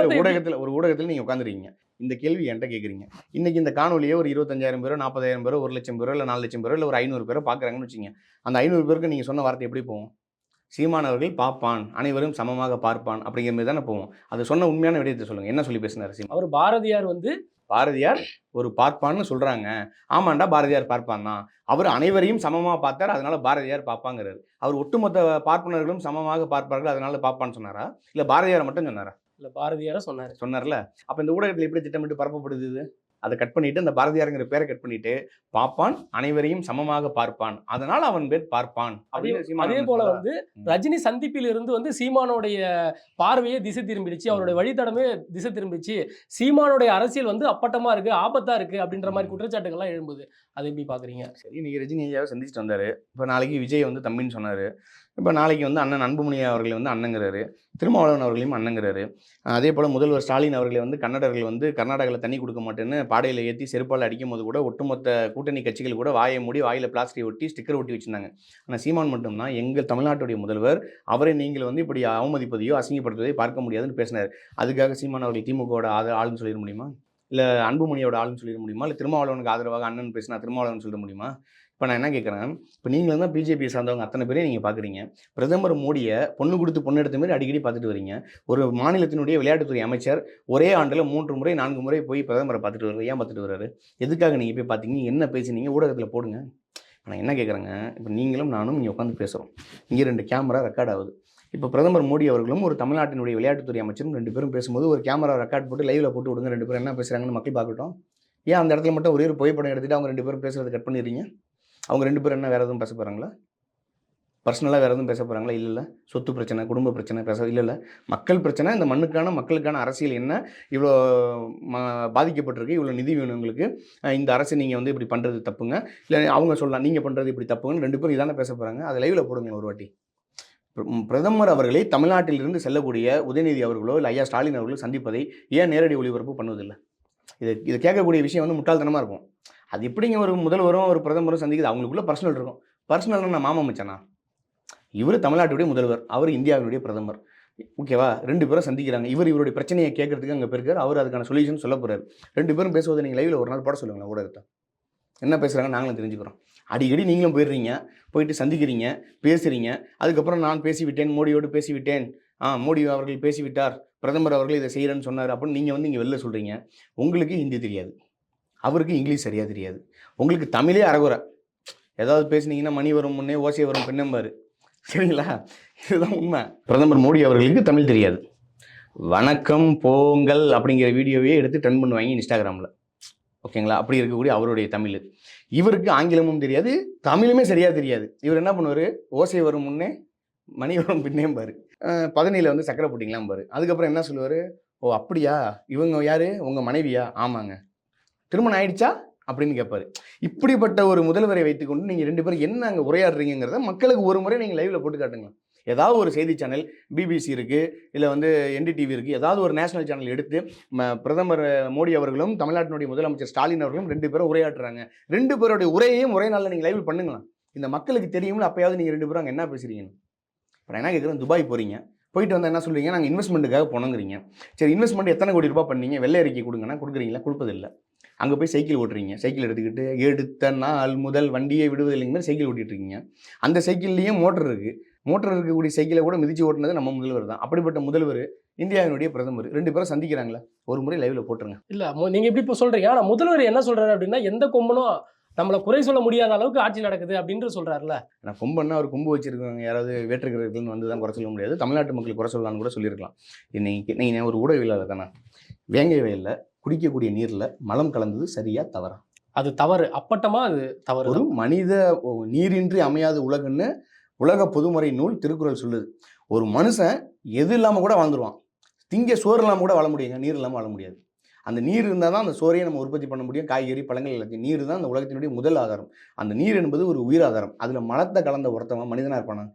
ஒரு ஊடகத்தில் நீங்கள் உட்காந்துருக்கீங்க, இந்த கேள்வி என்கிட்ட கேட்குறீங்க. இன்னைக்கு இந்த காணொலியை ஒரு 25,000 பேரோ, 40,000 பேரோ, 1,00,000 பேரோ, இல்லை 4,00,000 பேரோ, இல்லை ஒரு 500 பேரோ பார்க்குறாங்கன்னு வச்சுங்க. அந்த 500 பேருக்கு நீங்கள் சொன்ன வார்த்தை எப்படி போகும்? சீமான் அவர்கள் பார்ப்பான், அனைவரும் சமமாக பார்ப்பான் அப்படிங்கிற மாதிரி தானே போவோம். அது சொன்ன உண்மையான விடயத்தை சொல்லுங்க. என்ன சொல்லி பேசினாரு சீமான்? அவர் பாரதியார் வந்து பாரதியார் ஒரு பார்ப்பான்னு சொல்றாங்க. ஆமாண்டா பாரதியார் பார்ப்பான் தான். அவர் அனைவரையும் சமமா பார்த்தார். அதனால பாரதியார் பார்ப்பாங்கிறாரு. அவர் ஒட்டுமொத்த பார்ப்பனர்களும் சமமாக பார்ப்பார்கள். அதனால பார்ப்பான்னு சொன்னாரா? இல்ல பாரதியார மட்டும் சொன்னாரா? இல்ல பாரதியார சொன்னாரு. சொன்னார்ல. அப்ப இந்த ஊடகத்துல எப்படி திட்டமிட்டு பரப்பப்படுது இது? அத கட் பண்ணிட்டு அந்த பாரதியார்ங்கிற பேர கட் பண்ணிட்டு, பார்ப்பான் அனைவரையும் சமமாக பார்ப்பான். அதனால அவன் பேர் பார்ப்பான். அப்படின்னு சீமான் அதே அவர்கள் போல சொல்றார். வந்து ரஜினி சந்திப்பில் இருந்து வந்து சீமானுடைய பார்வையே திசை திரும்பிடுச்சு, அவருடைய வழித்தடமே திசை திரும்பிடுச்சு, சீமானுடைய அரசியல் வந்து அப்பட்டமா இருக்கு, ஆபத்தா இருக்கு அப்படின்ற மாதிரி குற்றச்சாட்டுகள்லாம் எழும்புது. அதை எப்படி பாக்குறீங்க? சரி, இன்னைக்கு ரஜினி ஐயாவை சந்திச்சுட்டு வந்தாரு. இப்ப நாளைக்கு விஜய் வந்து தம்பின்னு சொன்னாரு. இப்ப நாளைக்கு வந்து அண்ணன் அன்புமணி அவர்களை வந்து அண்ணங்கிறாரு. திருமாவளவன் அவர்களையும் அண்ணங்கிறாரு. அதே போல முதல்வர் ஸ்டாலின் அவர்களை வந்து கன்னடர்கள் வந்து கர்நாடகாவில் தண்ணி கொடுக்க மாட்டேன்னு பாடையில் ஏற்றி செருப்பால் அடிக்கும் போது கூட ஒட்டுமொத்த கூட்டணி கட்சிகள் கூட வாயை மூடி வாயில் பிளாஸ்டிக் ஒட்டி ஸ்டிக்கர் ஒட்டி வச்சிருந்தாங்க. ஆனால் சீமான் மட்டும்தான் எங்கள் தமிழ்நாட்டுடைய முதல்வர், அவரை நீங்கள் வந்து இப்படி அவமதிப்பதையோ அசிங்கப்படுத்துவதையோ பார்க்க முடியாதுன்னு பேசினார். அதுக்காக சீமான் அவர்கள் திமுகவோட ஆளுன்னு சொல்லிட முடியுமா? இல்லை அன்புமணியோட ஆளுன்னு சொல்லிட முடியுமா? இல்லை திருமாவளவனுக்கு ஆதரவாக அண்ணன் பேசினா திருமாவளவன் சொல்லிட முடியுமா? இப்போ நான் என்ன கேட்குறேன், இப்போ நீங்களும் தான் பிஜேபி சார்ந்தவங்க அத்தனை பேரையும் நீங்கள் பார்க்குறீங்க. பிரதமர் மோடியை பொண்ணு கொடுத்து பொண்ணு எடுத்த மாதிரி அடிக்கடி பார்த்துட்டு வரீங்க. ஒரு மாநிலத்தினுடைய விளையாட்டுத்துறை அமைச்சர் ஒரே ஆண்டில் 3 முறை 4 முறை போய் பிரதமரை பார்த்துட்டு வர்றாரு. ஏன் பார்த்துட்டு வர்றாரு? எதுக்காக நீங்கள் போய் பார்த்தீங்க? என்ன பேசுனீங்க? ஊடகத்தில் போடுங்க. நான் என்ன கேட்குறேங்க, இப்போ நீங்களும் நானும் இங்கே உட்காந்து பேசுகிறோம். இங்கே 2 கேமரா ரெக்கார்ட் ஆகுது. இப்போ பிரதமர் மோடி அவர்களும் ஒரு தமிழ்நாட்டினுடைய விளையாட்டுத்துறை அமைச்சரும் 2 பேரும் பேசும்போது ஒரு கேமரா ரெக்கார்ட் போட்டு லைவில் போட்டு விடுங்க. 2 பேரும் என்ன பேசுகிறாங்கன்னு மக்கள் பார்க்கட்டும். ஏன் அந்த இடத்துல மட்டும் ஒரே ஒரு புகைப்படம் எடுத்துகிட்டு அவங்க 2 பேரும் பேசுகிறத கட் பண்ணிடுறீங்க? அவங்க 2 பேரும் என்ன வேறு எதுவும் பேச போகிறாங்களா? பர்சனலாக வேறு எதுவும் பேச போகிறாங்களா? இல்லை. சொத்து பிரச்சனை, குடும்ப பிரச்சனை பேச இல்லை. மக்கள் பிரச்சனை, இந்த மண்ணுக்கான மக்களுக்கான அரசியல் என்ன, இவ்வளோ பாதிக்கப்பட்டிருக்கு, இவ்வளோ நிதி வேணும் உங்களுக்கு, இந்த அரசு நீங்கள் வந்து இப்படி பண்ணுறது தப்புங்க, இல்லை அவங்க சொல்லலாம் நீங்கள் பண்ணுறது இப்படி தப்புங்கன்னு 2 பேரும் இதானே பேச போகிறாங்க. அதை லைவில் போடுங்க ஒரு வாட்டி. பிரதமர் அவர்களை தமிழ்நாட்டிலிருந்து செல்லக்கூடிய உதயநிதி அவர்களோ இல்லை ஐயா ஸ்டாலின் அவர்களோ சந்திப்பதை ஏன் நேரடி ஒளிபரப்பு பண்ணுவதில்லை? இது கேட்கக்கூடிய விஷயம் வந்து முட்டாள்தனமாக இருக்கும். அது எப்படிங்க ஒரு முதல்வரும் ஒரு பிரதமரும் சந்திக்குது? அவங்களுக்குள்ள பர்சனல் இருக்கும். பர்சனல்னா நான் மாமா மச்சானா? இவர் தமிழ்நாட்டுடைய முதல்வர், அவர் இந்தியாவினுடைய பிரதமர். ஓகேவா? 2 பேரும் சந்திக்கிறாங்க. இவருடைய பிரச்சனையை கேட்கறதுக்கு அங்கே போயிருக்காரு. அவர் அதுக்கான சொல்யூஷன் சொல்ல போறாரு. 2 பேரும் பேசுவதை நீங்கள் லைவில் ஒரு நாள் போட சொல்லுங்களேன் ஊடகத்தை. என்ன பேசுகிறாங்க நாங்களும் தெரிஞ்சுக்கிறோம். அடிக்கடி நீங்களும் போயிடுறீங்க, போயிட்டு சந்திக்கிறீங்க, பேசுகிறீங்க. அதுக்கப்புறம் நான் பேசிவிட்டேன், மோடியோடு பேசிவிட்டேன், மோடி அவர்கள் பேசிவிட்டார், பிரதமர் அவர்கள் இதை செய்கிறேன்னு சொன்னார் அப்படின்னு நீங்கள் வந்து இங்கே வெளில சொல்கிறீங்க. உங்களுக்கு ஹிந்தி தெரியாது, அவருக்கு இங்கிலீஷ் சரியாக தெரியாது, உங்களுக்கு தமிழே அறகுறை. ஏதாவது பேசுனீங்கன்னா மணி வரும் முன்னே ஓசை வரும் பின்னம்பாரு. சரிங்களா? இதுதான் உண்மை. பிரதமர் மோடி அவர்களுக்கு தமிழ் தெரியாது. வணக்கம் போங்கள் அப்படிங்கிற வீடியோவே எடுத்து ட்ரெண்ட் பண்ணுவாங்க இன்ஸ்டாகிராமில். ஓகேங்களா? அப்படி இருக்கக்கூடிய அவருடைய தமிழ். இவருக்கு ஆங்கிலமும் தெரியாது, தமிழுமே சரியாக தெரியாது. இவர் என்ன பண்ணுவார்? ஓசை வரும் முன்னே மணி வரும் பின்னேம்பாரு. பதனியில் வந்து சக்கரை போட்டிங்களாம்பாரு. அதுக்கப்புறம் என்ன சொல்லுவார்? ஓ அப்படியா, இவங்க யார், உங்கள் மனைவியா? ஆமாங்க. திருமணம் ஆயிடுச்சா அப்படின்னு கேட்பாரு. இப்படிப்பட்ட ஒரு முதல்வரை வைத்துக்கொண்டு நீங்கள் 2 பேரும் என்ன அங்கே உரையாடுறீங்கிறத மக்களுக்கு ஒரு முறை நீங்கள் லைவில் போட்டு காட்டுங்க. ஏதாவது ஒரு செய்தி சேனல், பிபிசி இருக்குது, இல்லை வந்து என்டிடிவி இருக்குது, ஏதாவது ஒரு நேஷனல் சேனல் எடுத்து பிரதமர் மோடி அவர்களும் தமிழ்நாட்டினுடைய முதலமைச்சர் ஸ்டாலின் அவர்களும் 2 பேரும் உரையாற்றுறாங்க. 2 பேருடைய உரையையும் ஒரே நாளில் நீங்கள் லைவில் பண்ணுங்களேன். இந்த மக்களுக்கு தெரியும்ல, அப்போயாவது நீங்கள் 2 பேரும் அங்கே என்ன பேசுகிறீங்கன்னு. இப்போ நான் என்ன கேட்குறேன், துபாய் போகிறீங்க, போயிட்டு வந்தால் என்ன சொல்கிறீங்க? நாங்கள் இன்வெஸ்ட்மெண்ட்டுக்காக போனோங்கிறீங்க. சரி, இன்வெஸ்ட்மெண்ட் எத்தனை கோடி ரூபாய் பண்ணீங்க? வெள்ளை அறிக்கை கொடுங்கன்னா கொடுக்குறீங்களா? கொடுப்பதில்லை. அங்கே போய் சைக்கிள் ஓட்டுறீங்க. சைக்கிள் எடுத்துக்கிட்டு எடுத்த நாள் முதல் வண்டியை விடுவதில்லைங்க மாதிரி சைக்கிள் ஓட்டிகிட்டு இருக்கீங்க. அந்த சைக்கிள்லேயும் மோட்டர் இருக்குது. மோட்டர் இருக்கக்கூடிய சைக்கிளை கூட மிதிச்சு ஓட்டுனது நம்ம முதல்வர் தான். அப்படிப்பட்ட முதல்வர் இந்தியாவினுடைய பிரதமர் 2 பேரும் சந்திக்கிறாங்களா? ஒரு முறை லைவில் போட்டுருங்க. இல்லை, நீங்கள் எப்படி இப்போ சொல்கிறீங்க? ஆனால் முதல்வர் என்ன சொல்கிறாரு அப்படின்னா, எந்த கொம்பனும் நம்மளை குறை சொல்ல முடியாத அளவுக்கு ஆட்சி நடக்குது அப்படின்னு சொல்கிறாருல. நான் கொம்புன்னா அவர் கொம்பு வச்சிருக்காங்க, யாராவது வேற்றுக்கிறதுன்னு வந்து தான் குறை சொல்ல முடியாது. தமிழ்நாட்டு மக்கள் குறை சொல்லலாம்னு கூட சொல்லியிருக்கலாம். நீங்கள் ஒரு ஊடகவியலாளர் தானே, வேங்கை வயலில் குடிக்கக்கூடிய நீரில் மலம் கலந்தது சரியா தவறா? அது தவறு, அப்பட்டமா அது தவறு. ஒரு மனித நீரின்றி அமையாது உலகன்னு உலக பொதுமறை நூல் திருக்குறள் சொல்லுது. ஒரு மனுஷன் எது இல்லாமல் கூட வாழ்ந்துருவான். திங்க சோறு இல்லாமல் கூட வாழ முடியுங்க, நீர் இல்லாமல் வாழ முடியாது. அந்த நீர் இருந்தால் தான் அந்த சோறையை நம்ம உற்பத்தி பண்ண முடியும். காய்கறி பழங்கள் எல்லாத்தையும். நீர் தான் அந்த உலகத்தினுடைய முதல் ஆதாரம். அந்த நீர் என்பது ஒரு உயிர் ஆதாரம். அதில் மலத்தை கலந்த ஒருத்தவன் மனிதனாக இருப்பானா?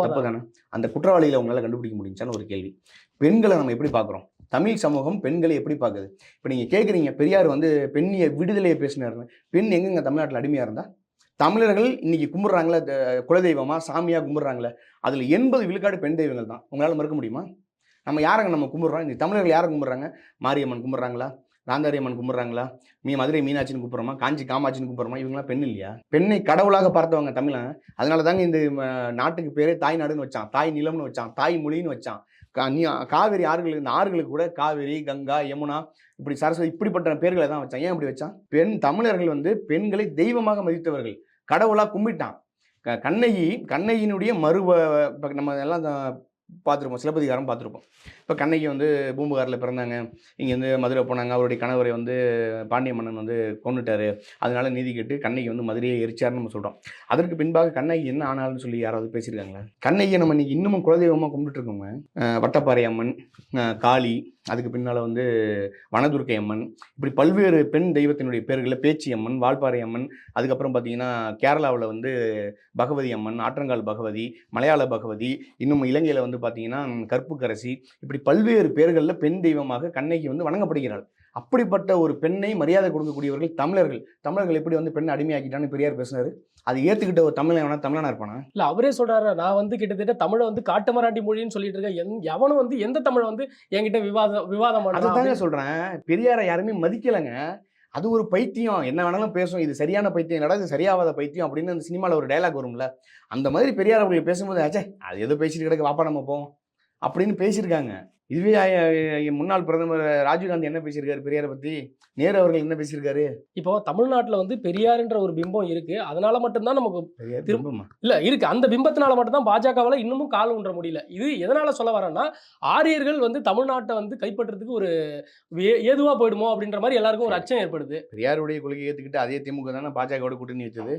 தப்பு தானே? அந்த குற்றவாளிகளை உங்களால் கண்டுபிடிக்க முடிஞ்சான்னு ஒரு கேள்வி. பெண்களை நம்ம எப்படி பார்க்குறோம்? தமிழ் சமூகம் பெண்களை எப்படி பார்க்குது? இப்போ நீங்கள் கேட்குறீங்க, பெரியார் வந்து பெண்ணிய விடுதலையை பேசினாருன்னு. பெண் எங்கெங்க தமிழ்நாட்டில் அடிமையாக இருந்தால்? தமிழர்கள் இன்னைக்கு கும்பிட்றாங்களே, குலதெய்வமாக சாமியாக கும்பிட்றாங்களே, அதில் 80 விழுக்காடு பெண் தெய்வங்கள் தான். உங்களால் மறுக்க முடியுமா? நம்ம யாரங்க நம்ம கும்பிட்றோம்? இந்த தமிழர்கள் யாரை கும்பிட்றாங்க? மாரியம்மன் கும்பிட்றாங்களா? காந்தாரி அம்மன் கும்பிட்றாங்களா? மதுரை மீனாட்சின்னு கூப்பிட்றோமா? காஞ்சி காமாட்சின்னு கூப்பிட்றோமா? இவங்களாம் பெண் இல்லையா? பெண்ணை கடவுளாக பார்த்தவங்க தமிழன். அதனால தாங்க இந்த நாட்டுக்கு பேரே தாய் நாடுன்னு வச்சான், தாய் நிலம்னு வச்சான், தாய் மொழின்னு வச்சான். காவேரி ஆறுகள், இந்த ஆறுகளுக்கு கூட காவேரி, கங்கா, யமுனா, இப்படி சரஸ்வதி, இப்படிப்பட்ட பேர்களை தான் வச்சான். ஏன் இப்படி வச்சான்? தமிழர்கள் வந்து பெண்களை தெய்வமாக மதித்தவர்கள், கடவுளா கும்பிட்டான். கண்ணகியினுடைய இப்ப நம்ம எல்லாம் பார்த்துருப்போம், சிலப்பதிகாரம் பார்த்துருப்போம். இப்போ கண்ணகி வந்து பூம்புகாரில் பிறந்தாங்க, இங்கேருந்து மதுரை போனாங்க, அவருடைய கணவரை வந்து பாண்டிய மன்னன் வந்து கொன்னுட்டாரு, அதனால நீதி கேட்டு கண்ணகி வந்து மதுரையை எரிச்சார்னு நம்ம சொல்கிறோம். அதற்கு பின்பாக கண்ணகி என்ன ஆனாலும் சொல்லி யாராவது பேசியிருக்காங்களா? கண்ணகியை நம்ம இன்னைக்கு இன்னமும் குலதெய்வமாக கும்பிட்டு இருக்கோங்க. வட்டப்பாறை அம்மன், காளி, அதுக்கு பின்னால் வந்து வனதுர்க்கை அம்மன், இப்படி பல்வேறு பெண் தெய்வத்தினுடைய பேர்களில் பேச்சி அம்மன், வால்பாறை அம்மன், அதுக்கப்புறம் பார்த்தீங்கன்னா கேரளாவில் வந்து பகவதி அம்மன், ஆற்றங்கால் பகவதி, மலையாள பகவதி, இன்னும் இலங்கையில் வந்து பார்த்தீங்கன்னா கற்புக்கரசி, இப்படி பல்வேறு பேர்களில் பெண் தெய்வமாக கண்ணகி வந்து வணங்கப்படுகிறாள். அப்படிப்பட்ட ஒரு பெண்ணை மரியாதை கொடுக்கக்கூடியவர்கள் தமிழர்கள். தமிழர்கள் எப்படி வந்து பெண்ணை அடிமையாக்கிட்டான்னு பெரியார் பேசினாரு. அது ஏற்றுக்கிட்ட ஒரு தமிழனா இருப்பானா? இல்ல அவரே சொல்றாரு, நான் வந்து கிட்டத்தட்ட தமிழை வந்து காட்டுமராண்டி மொழின்னு சொல்லிட்டு இருக்கேன், எவனும் வந்து எந்த தமிழை வந்து என்கிட்ட விவாதம் அதுதாங்க சொல்றேன். பெரியாரை யாருமே மதிக்கலைங்க. அது ஒரு பைத்தியம், என்ன வேணாலும் பேசும், இது சரியான பைத்தியம் இல்லடா, இது சரியாவாத பைத்தியம் அப்படின்னு அந்த சினிமாவில் ஒரு டைலாக் வரும்ல, அந்த மாதிரி பெரியார் அவர்கள் பேசும்போது ஆச்சே அது எதோ பேசிட்டு கிடக்கு, வாப்பா நம்ம போவோம் அப்படின்னு பேசியிருக்காங்க. இதுவே முன்னாள் பிரதமர் ராஜீவ்காந்தி என்ன பேசியிருக்காரு பெரியாரை பற்றி? நேரு அவர்கள் என்ன பேசியிருக்காரு? இப்போ தமிழ்நாட்டில் வந்து பெரியார்ன்ற ஒரு பிம்பம் இருக்கு, அதனால மட்டும்தான் நமக்கு இல்ல இருக்கு, அந்த பிம்பத்தினால மட்டும்தான் பாஜகவால இன்னமும் கால் ஊன்ற முடியல. இது எதனால சொல்ல வரேன்னா, ஆரியர்கள் வந்து தமிழ்நாட்டை வந்து கைப்பற்றதுக்கு ஒரு ஏதுவா போயிடுமோ அப்படின்ற மாதிரி எல்லாருக்கும் ஒரு அச்சம் ஏற்படுது. பெரியாருடைய கொள்கையை ஏற்றுக்கிட்டு அதே திமுக தானே பாஜகவோட கூட்டணி வச்சது.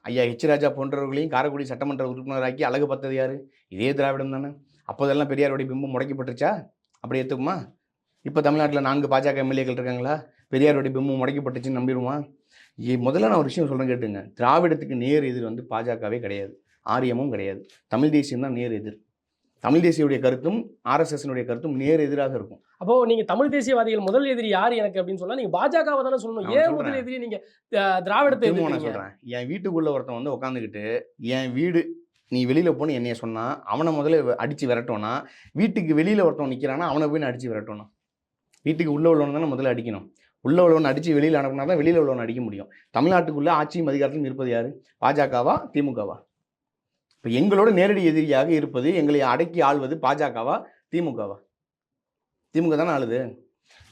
ஐயா எச் ராஜா போன்றவர்களையும் காரைக்குடி சட்டமன்ற உறுப்பினராக்கி அழகு பார்த்தது யாரு? இதே திராவிடம் தானே. அப்போதெல்லாம் பெரியாருடைய பிம்பம் முடக்கப்பட்டுருச்சா? அப்படி ஏற்றுக்குமா? இப்போ தமிழ்நாட்டில் 4 பாஜக எம்எல்ஏக்கள் இருக்காங்களா? பெரியாருடைய பிம்பம் முடக்கப்பட்டுச்சுன்னு நம்பிடுமா? முதல்ல நான் ஒரு விஷயம் சொல்கிறேன் கேட்டுங்க. திராவிடத்துக்கு நேர் எதிர் வந்து பாஜகவே கிடையாது, ஆரியமும் கிடையாது. தமிழ் தேசியம் தான் நேர் எதிர். தமிழ் தேசியுடைய கருத்தும் ஆர்எஸ்எஸ்னுடைய கருத்தும் நேர் எதிராக இருக்கும். அப்போ நீங்க தமிழ் தேசியவாதிகள் முதல் எதிரி யார் எனக்கு அப்படின்னு சொன்னா நீங்க பாஜகவை தானே சொல்லணும். ஏன் முதல் எதிரி நீங்க திராவிடத்தை? நான் சொல்றேன், என் வீட்டுக்குள்ள ஒருத்தன் வந்து உட்காந்துக்கிட்டு என் வீடு நீ வெளியில போன்னு என்னைய சொன்னா அவனை முதல்ல அடிச்சு விரட்டோன்னா, வீட்டுக்கு வெளியில ஒருத்தன் நிக்கிறானா அவனை போய் நான் அடிச்சு விரட்டோன்னா? வீட்டுக்கு உள்ள உள்ளவன் தானே முதல்ல அடிக்கணும். உள்ள உள்ளவன் அடிச்சு வெளியில அனுப்புனா தான் வெளியில உள்ளவன் அடிக்க முடியும். தமிழ்நாட்டுக்குள்ள ஆட்சியும் அதிகாரத்திலும் இருப்பது யாரு? பாஜகவா திமுகவா? இப்போ எங்களோட நேரடி எதிரியாக இருப்பது, எங்களை அடக்கி ஆள்வது பாஜகவா திமுகவா? திமுக தானே ஆளுது.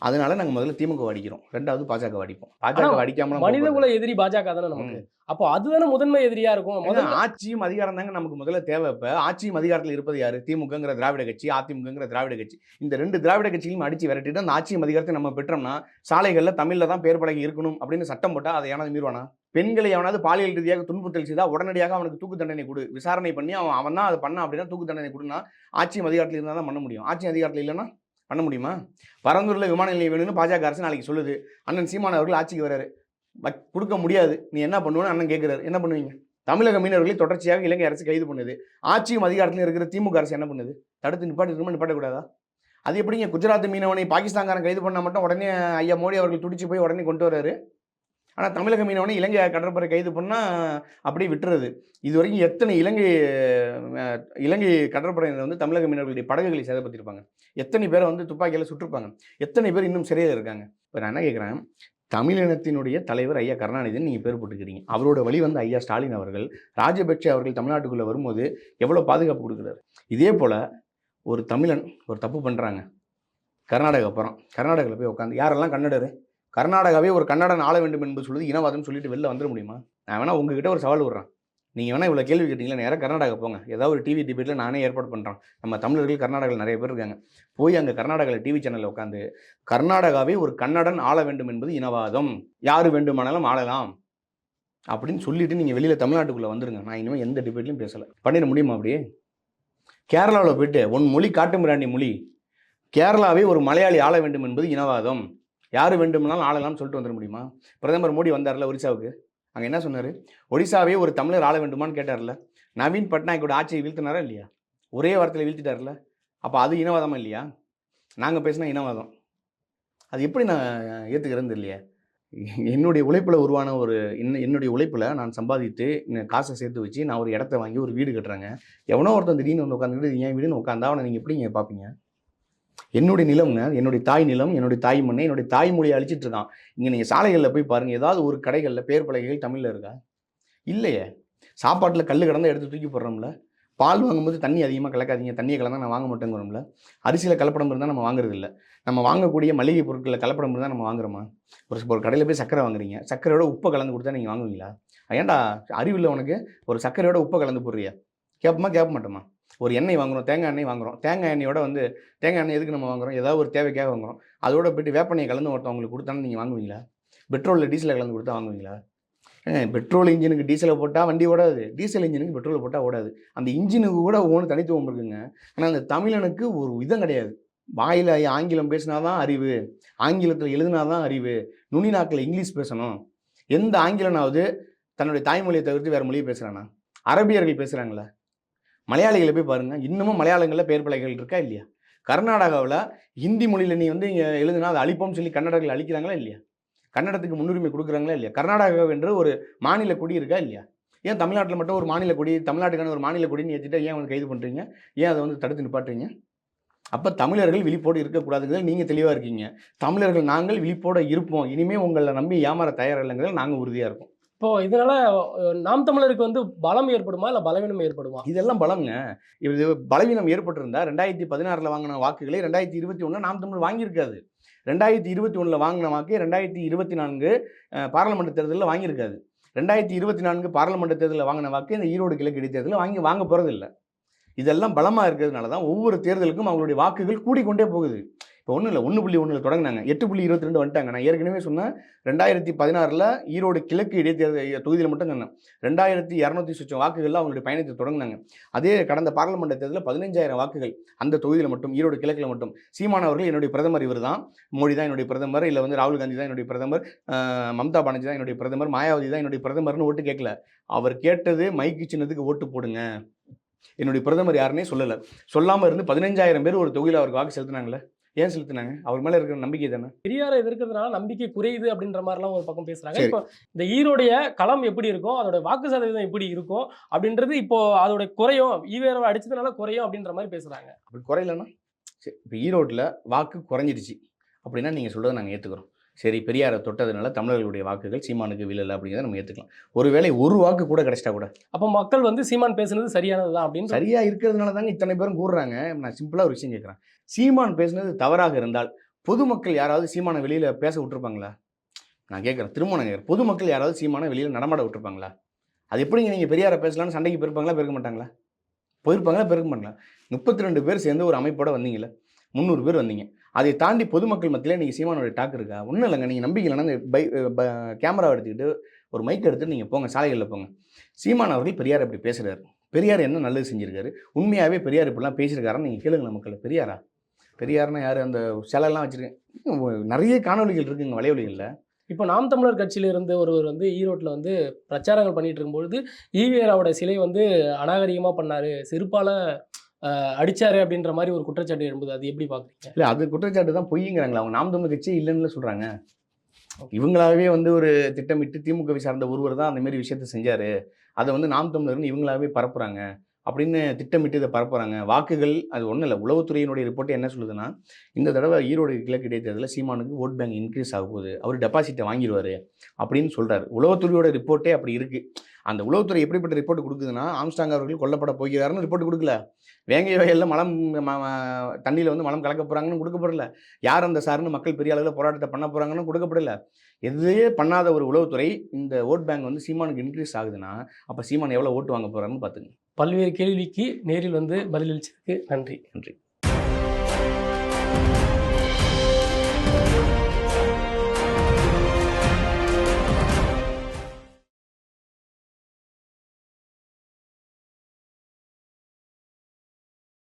அதனால நாங்கள் முதல்ல திமுக அடிக்கிறோம், ரெண்டாவது பாஜக அடிப்போம். பாஜக அடிக்காம மனித குல எதிரி பாஜக தானே நமக்கு. அப்போ அதுதானே முதன்மை எதிரியா இருக்கும். ஆட்சியும் அதிகாரம் தாங்க நமக்கு முதல்ல தேவை. இப்போ ஆட்சியும் அதிகாரத்தில் இருப்பது யாரு? திமுகங்கிற திராவிட கட்சி, அதிமுகங்கிற திராவிட கட்சி. இந்த 2 திராவிட கட்சிகளையும் அடிச்சு விரட்டிட்டு அந்த ஆட்சியும் அதிகாரத்தை நம்ம பெற்றோம்னா, சாலைகளில் தமிழில் தான் பேர் பலகை இருக்கணும் அப்படின்னு சட்டம் போட்டால் அதை எவனாவது மீறுவானா? பெண்களை எவனாவது பாலியல் ரீதியாக துன்புறுத்தல் செய்தால் உடனடியாக அவனுக்கு தூக்கு தண்டனை கொடு, விசாரணை பண்ணி அவன் தான் அதை பண்ணான் அப்படின்னா தூக்கு தண்டனை கொடுனா ஆட்சியும் அதிகாரத்தில் இருந்தால் தான் பண்ண முடியும். ஆட்சியும் அதிகாரத்தில் இல்லைன்னா பண்ண முடியுமா? பரந்தூரில் விமான நிலையம் வேணும்னு பாஜக அரசு நாளைக்கு சொல்லுது. அண்ணன் சீமான் அவர்கள் ஆட்சிக்கு வராரு, கொடுக்க முடியாது, நீ என்ன பண்ணுவேன்னு அண்ணன் கேட்குறாரு. என்ன பண்ணுவீங்க? தமிழக மீனவர்களை தொடர்ச்சியாக இலங்கை அரசு கைது பண்ணுது. ஆட்சியும் அதிகாரத்தில் இருக்கிற திமுக அரசு என்ன பண்ணுது? தடுத்து நிப்பாட்டக்கூடாதா? அது எப்படிங்க குஜராத் மீனவனை பாகிஸ்தான்காரன் கைது பண்ணால் மட்டும் உடனே ஐயா மோடி அவர்கள் துடிச்சு போய் உடனே கொண்டு வர்றாரு. ஆனால் தமிழக மீனவனை இலங்கை கடற்படை கைது பண்ணால் அப்படியே விட்டுறது. இது வரைக்கும் எத்தனை இலங்கை கடற்படையினர் வந்து தமிழக மீனவர்களுடைய படகுகளை சேதப்படுத்தியிருப்பாங்க, எத்தனை பேரை வந்து துப்பாக்கியில் சுட்டிருப்பாங்க, எத்தனை பேர் இன்னும் சிறையில் இருக்காங்க. இப்போ நான் என்ன கேட்குறேன், தமிழினத்தினுடைய தலைவர் ஐயா கருணாநிதினு நீங்கள் பேர் போட்டுக்கிறீங்க. அவரோட வழி வந்து ஐயா ஸ்டாலின் அவர்கள், ராஜபக்சே அவர்கள் தமிழ்நாட்டுக்குள்ளே வரும்போது எவ்வளோ பாதுகாப்பு கொடுக்குறாரு. இதே போல் ஒரு தமிழன் ஒரு தப்பு பண்ணுறாங்க, கர்நாடகா போகிறோம், கர்நாடகாவில் போய் உட்காந்து யாரெல்லாம் கன்னடரு, கர்நாடகாவே ஒரு கன்னடன் ஆள வேண்டும் என்பது சொல்லுது இனவாதம் சொல்லிட்டு வெளில வந்துட முடியுமா? நான் வேணா உங்ககிட்ட ஒரு சவால் விடுறேன், நீங்கள் வேணா இவ்வளோ கேள்வி கேட்டீங்களா, நேராக கர்நாடகா போங்க, ஏதாவது ஒரு டிவி டிபேட்டில் நானே ஏற்பாடு பண்ணுறேன். நம்ம தமிழர்கள் கர்நாடகாவில் நிறைய பேர் இருக்காங்க, போய் அங்கே கர்நாடகாவில் டிவி சேனலில் உட்காந்து கர்நாடகாவே ஒரு கன்னடன் ஆள வேண்டும் என்பது இனவாதம், யார் வேண்டுமானாலும் ஆளலாம் அப்படின்னு சொல்லிட்டு நீங்கள் வெளியில் தமிழ்நாட்டுக்குள்ளே வந்துருங்க. நான் இனிமேல் எந்த டிபேட்லையும் பேசலை. பண்ணிட முடியுமா? அப்படியே கேரளாவில் போயிட்டு உன் மொழி காட்டுமிராண்டி மொழி, கேரளாவே ஒரு மலையாளி ஆள வேண்டும் என்பது இனவாதம், யார் வேண்டுமானாலும் ஆளலாம்னு சொல்லிட்டு வந்துட முடியுமா? பிரதமர் மோடி வந்தார்ல ஒரிசாவுக்கு, அங்கே என்ன சொன்னார்? ஒடிசாவே ஒரு தமிழர் ஆள வேண்டுமான்னு கேட்டார்ல. நவீன் பட்நாயக்கோட ஆட்சியை வீழ்த்தினாரா இல்லையா? ஒரே வாரத்தில் வீழ்த்திட்டார்ல. அப்போ அது இனவாதமா இல்லையா? நாங்கள் பேசினா இனவாதம். அது எப்படி நான் ஏற்றுக்கிறது இல்லையா? என்னுடைய உழைப்பில் உருவான என்னுடைய உழைப்பில் நான் சம்பாதித்து காசை சேர்த்து வச்சு நான் ஒரு இடத்த வாங்கி ஒரு வீடு கட்டுறேங்க. எவனோ ஒருத்தன் திடீர்னு வந்து உட்காந்துக்கிட்டு என் வீடுன்னு உட்காந்தா அவனை நீங்கள் எப்படிங்க பார்ப்பீங்க? என்னுடைய நிலம்ங்க, என்னுடைய தாய் நிலம், என்னுடைய தாய் மண்ணை, என்னுடைய தாய்மொழியை அழிச்சிட்டு இருக்கான். இங்கே நீங்கள் சாலைகளில் போய் பாருங்கள், ஏதாவது ஒரு கடைகளில் பேர் பலகைகள் தமிழில் இருக்கா? இல்லையே. சாப்பாட்டில் கல் கிடந்தா எடுத்து தூக்கி போடுறோம்ல. பால் வாங்கும்போது தண்ணி அதிகமாக கலக்காதீங்க, தண்ணியை கலந்தால் நான் வாங்க மாட்டேங்கிறோம்ல. அரிசியில் கலப்படம் இருந்தால் நம்ம வாங்குறது இல்லை. நம்ம வாங்கக்கூடிய மளிகை பொருட்களில் கலப்படம் இருந்தால் நம்ம வாங்குறோமா? ஒரு கடையில் போய் சக்கரை வாங்குறீங்க, சக்கரையோட உப்பை கலந்து கொடுத்தா நீங்கள் வாங்குவீங்களா? ஏன்டா அறிவில்லை உனக்கு? ஒரு சக்கரையோட உப்பை கலந்து போடுறியா? கேட்போமா கேட்க மாட்டோமா? ஒரு எண்ணெய் வாங்குறோம், தேங்காய் எண்ணெய் வாங்குறோம். தேங்காய் எண்ணெயோட தேங்காய் எண்ணெய் எதுக்கு நம்ம வாங்குறோம்? ஏதாவது ஒரு தேவைக்காக வாங்குறோம். அதோட போய்ட்டு வேப்பெண்ணெய் கலந்து ஒருத்தவங்களுக்கு கொடுத்தாலும் நீங்கள் வாங்குவீங்களா? பெட்ரோலில் டீசலில் கலந்து கொடுத்தா வாங்குவீங்களா? பெட்ரோல் இன்ஜினுக்கு டீசலை போட்டால் வண்டி ஓடாது, டீசல் இன்ஜினுக்கு பெட்ரோலை போட்டால் ஓடாது. அந்த இன்ஜினுக்கு கூட ஒவ்வொன்று தனித்துவம் இருக்குங்க. ஆனால் அந்த தமிழனுக்கு ஒரு விதம் கிடையாது. வாயில் ஆங்கிலம் பேசினா தான் அறிவு, ஆங்கிலத்தில் எழுதினா தான் அறிவு, நுனி நாக்கில் இங்கிலீஷ் பேசணும். எந்த ஆங்கிலனாவது தன்னுடைய தாய்மொழியை தவிர்த்து வேறு மொழியை பேசுகிறானா? அரபியர்கள் பேசுகிறாங்களா? மலையாளிகளை போய் பாருங்கள், இன்னமும் மலையாளங்களில் பெயர் பலகைகள் இருக்கா இல்லையா? கர்நாடகாவில் ஹிந்தி மொழியில் நீ இங்கே எழுதுனா அதை அழிப்போம்னு சொல்லி கன்னடர்கள் அழிக்கிறாங்களா இல்லையா? கன்னடத்துக்கு முன்னுரிமை கொடுக்குறாங்களா இல்லையா? கர்நாடகா என்று ஒரு மாநில கொடி இருக்கா இல்லையா? ஏன் தமிழ்நாட்டில் மட்டும் ஒரு மாநில கொடி, தமிழ்நாட்டுக்கான ஒரு மாநில கொடின்னு ஏற்றிட்டா ஏன் வந்து கைது பண்ணுறீங்க? ஏன் அதை வந்து தடுத்து நிப்பாட்டுறீங்க? அப்போ தமிழர்கள் விழிப்போடு இருக்கக்கூடாதுங்கிறது நீங்கள் தெளிவாக இருக்கீங்க. தமிழர்கள் நாங்கள் விழிப்போடு இருப்போம், இனிமேல் உங்களை நம்பி ஏமாற தயாரில்லைங்கிறது நாங்கள் உறுதியாக இருக்கோம். இப்போ இதனால நாம் தமிழருக்கு வந்து பலம் ஏற்படுமா இல்லை பலவீனம் ஏற்படுமா? இதெல்லாம் பலம்ங்க. இது பலவீனம் ஏற்பட்டிருந்தா 2016 வாங்கின வாக்குகளை 2021 நாம் தமிழ் வாங்கியிருக்காது. 2021 வாங்கின வாக்கு 2024 பாராளுமன்ற தேர்தலில் வாங்கியிருக்காது. 2024 பாராளுமன்ற தேர்தலில் வாங்கின வாக்கு இந்த ஈரோடு கிழக்கு இடைத்தேர்தலில் வாங்க போகிறதில்லை. இதெல்லாம் பலமாக இருக்கிறதுனால தான் ஒவ்வொரு தேர்தலுக்கும் அவங்களுடைய வாக்குகள் கூடிக்கொண்டே போகுது. இப்போ ஒன்றும் இல்லை, 1.1 தொடங்கினாங்க, 8.22 வந்துட்டாங்க. நான் ஏற்கனவே சொன்னேன், 2016 ஈரோடு கிழக்கு இடைத்தேர்தல் தொகுதியில் மட்டும் சொன்னேன் 2200 சொச்சம் வாக்குகளில் அவங்களுடைய பயணத்தை தொடங்கினாங்க. அதே கடந்த பாராளுமன்ற தேர்தலில் 15,000 வாக்குகள் அந்த தொகுதியில் மட்டும், ஈரோடு கிழக்கில் மட்டும். சீமான் அவர்கள் என்னுடைய பிரதமர், இவர் தான், மோடி தான் என்னுடைய பிரதமர், இல்லை வந்து ராகுல் காந்தி தான் என்னுடைய பிரதமர், மம்தா பானர்ஜி தான் என்னுடைய பிரதமர், மாயாவதி தான் என்னுடைய பிரதமர்னு ஓட்டு கேட்கல. அவர் கேட்டது மைக்கு சின்னத்துக்கு ஓட்டு போடுங்க, என்னுடைய பிரதமர் யாருன்னே சொல்லலை. சொல்லாமல் இருந்து 15,000 பேர் ஒரு தொகுதியில் அவருக்கு வாக்கு செலுத்தினாங்களே. ஏன் செலுத்தினாங்க? அவர் மேலே இருக்கிற நம்பிக்கை தானே. பெரியாரை எதிர்க்கிறதுனால நம்பிக்கை குறையுது அப்படின்ற மாதிரிலாம் ஒரு பக்கம் பேசுறாங்க. இப்போ இந்த ஈரோடைய களம் எப்படி இருக்கும், அதோட வாக்கு சதவீதம் எப்படி இருக்கும் அப்படின்றது இப்போ அதோட குறையும், ஈவேராவை அடிச்சதுனால குறையும் அப்படின்ற மாதிரி பேசுறாங்க. அப்படி குறையலன்னா சரி, இப்போ ஈரோட்டில் வாக்கு குறைஞ்சிருச்சு அப்படின்னா நீங்கள் சொல்கிறத நாங்கள் ஏற்றுக்கிறோம். சரி, பெரியாரை தொட்டதுனால தமிழர்களுடைய வாக்குகள் சீமானுக்கு விழலை அப்படிங்கிறத நம்ம ஏற்றுக்கலாம். ஒருவேளை ஒரு வாக்கு கூட கிடைச்சிட்டா கூட அப்போ மக்கள் வந்து சீமான் பேசுனது சரியானது தான் அப்படின்னு சரியாக இருக்கிறதுனால தாங்க இத்தனை பேரும் கூறுறாங்க. நான் சிம்பிளாக ஒரு விஷயம் கேட்குறேன். சீமான் பேசுனது தவறாக இருந்தால் பொதுமக்கள் யாராவது சீமானை வெளியில் பேச விட்டுருப்பாங்களா? நான் கேட்குறேன், திரும்ப நான் கேட்குறேன், பொதுமக்கள் யாராவது சீமானை வெளியில் நடமாட விட்டுருப்பாங்களா? அது எப்படிங்க நீங்கள் பெரியாரை பேசலான்னு சண்டைக்கு போயிருப்பாங்களா, பெருக்க மாட்டாங்களா? போயிருப்பாங்களா, பெருக்க மாட்டாங்களா? 32 பேர் சேர்ந்து ஒரு அமைப்போட வந்தீங்களே, 300 பேர் வந்தீங்க. அதை தாண்டி பொதுமக்கள் மத்தியில் நீங்கள் சீமானோட டாக் இருக்கா? ஒன்றும் இல்லைங்க. நீங்கள் நம்பிக்கலைன்னா இந்த கேமராவை எடுத்துக்கிட்டு ஒரு மைக் எடுத்துகிட்டு நீங்கள் போங்க, சாலைகளில் போங்க. சீமான் அவர்கள் பெரியார் இப்படி பேசுகிறாரு, பெரியார் என்ன நல்லது செஞ்சுருக்காரு, உண்மையாகவே பெரியார் இப்படிலாம் பேசியிருக்காருன்னு நீங்கள் கேளுங்களேன் மக்களை. பெரியார்னா யார்? அந்த சிலைலாம் வச்சுருக்கேன், நிறைய காணொலிகள் இருக்குங்க வலைவலிகளில். இப்போ நாம் தமிழர் கட்சியில இருந்து ஒருவர் வந்து ஈரோட்டில் வந்து பிரச்சாரங்கள் பண்ணிட்டு இருக்கும்பொழுது ஈவேராவோட சிலை வந்து அநாகரிகமாக பண்ணாரு, செருப்பால் அடிச்சாரு அப்படின்ற மாதிரி ஒரு குற்றச்சாட்டு எழும்புது. அது எப்படி பார்க்குறீங்க? இல்லை, அது குற்றச்சாட்டு தான், பொய்யுங்கிறாங்களா அவங்க. நாம் தமிழர் கட்சியே இல்லைன்னு சொல்கிறாங்க. இவங்களாவே வந்து ஒரு திட்டமிட்டு திமுகவை சார்ந்த ஒருவர் தான் அந்த மாதிரி விஷயத்த செஞ்சார், அதை வந்து நாம் தமிழர்னு இவங்களாவே பரப்புகிறாங்க அப்படின்னு திட்டமிட்டு இதை பரப்புகிறாங்க. வாக்குகள் அது ஒன்றும் இல்லை. உளவுத்துறையினுடைய ரிப்போர்ட் என்ன சொல்லுதுன்னா, இந்த தடவை ஈரோடு கிழக்கு இடைத்தேர்தலில் சீமானுக்கு ஓட் பேங்க் இன்க்ரீஸ் ஆக போகுது, அவர் டெபாசிட்டை வாங்கிடுவார் அப்படின்னு சொல்கிறார். உளவுத்துறையோட ரிப்போர்ட்டே அப்படி இருக்குது. அந்த உளவுத்துறை எப்படிப்பட்ட ரிப்போர்ட் கொடுக்குதுன்னா, ஆம்ஸ்டாங் அவர்கள் கொல்லப்பட போகிறாருன்னு ரிப்போர்ட் கொடுக்கல, வேங்கை வயலில் மலம் தண்ணியில் வந்து மலம் கலக்க போகிறாங்கன்னு கொடுக்கப்படல, யார் அந்த சார்னு மக்கள் பெரிய அளவில் போராட்டத்தை பண்ண போகிறாங்கன்னு கொடுக்கப்படல. எதையே பண்ணாத ஒரு உளவுத்துறை இந்த ஓட் பேங்க் வந்து சீமானுக்கு இன்க்ரீஸ் ஆகுதுன்னா அப்போ சீமான் எவ்வளோ ஓட்டு வாங்க போகிறாருன்னு பார்த்துங்க. பல்வேறு கேள்விக்கு நேரில் வந்து பதிலளிச்சதுக்கு நன்றி.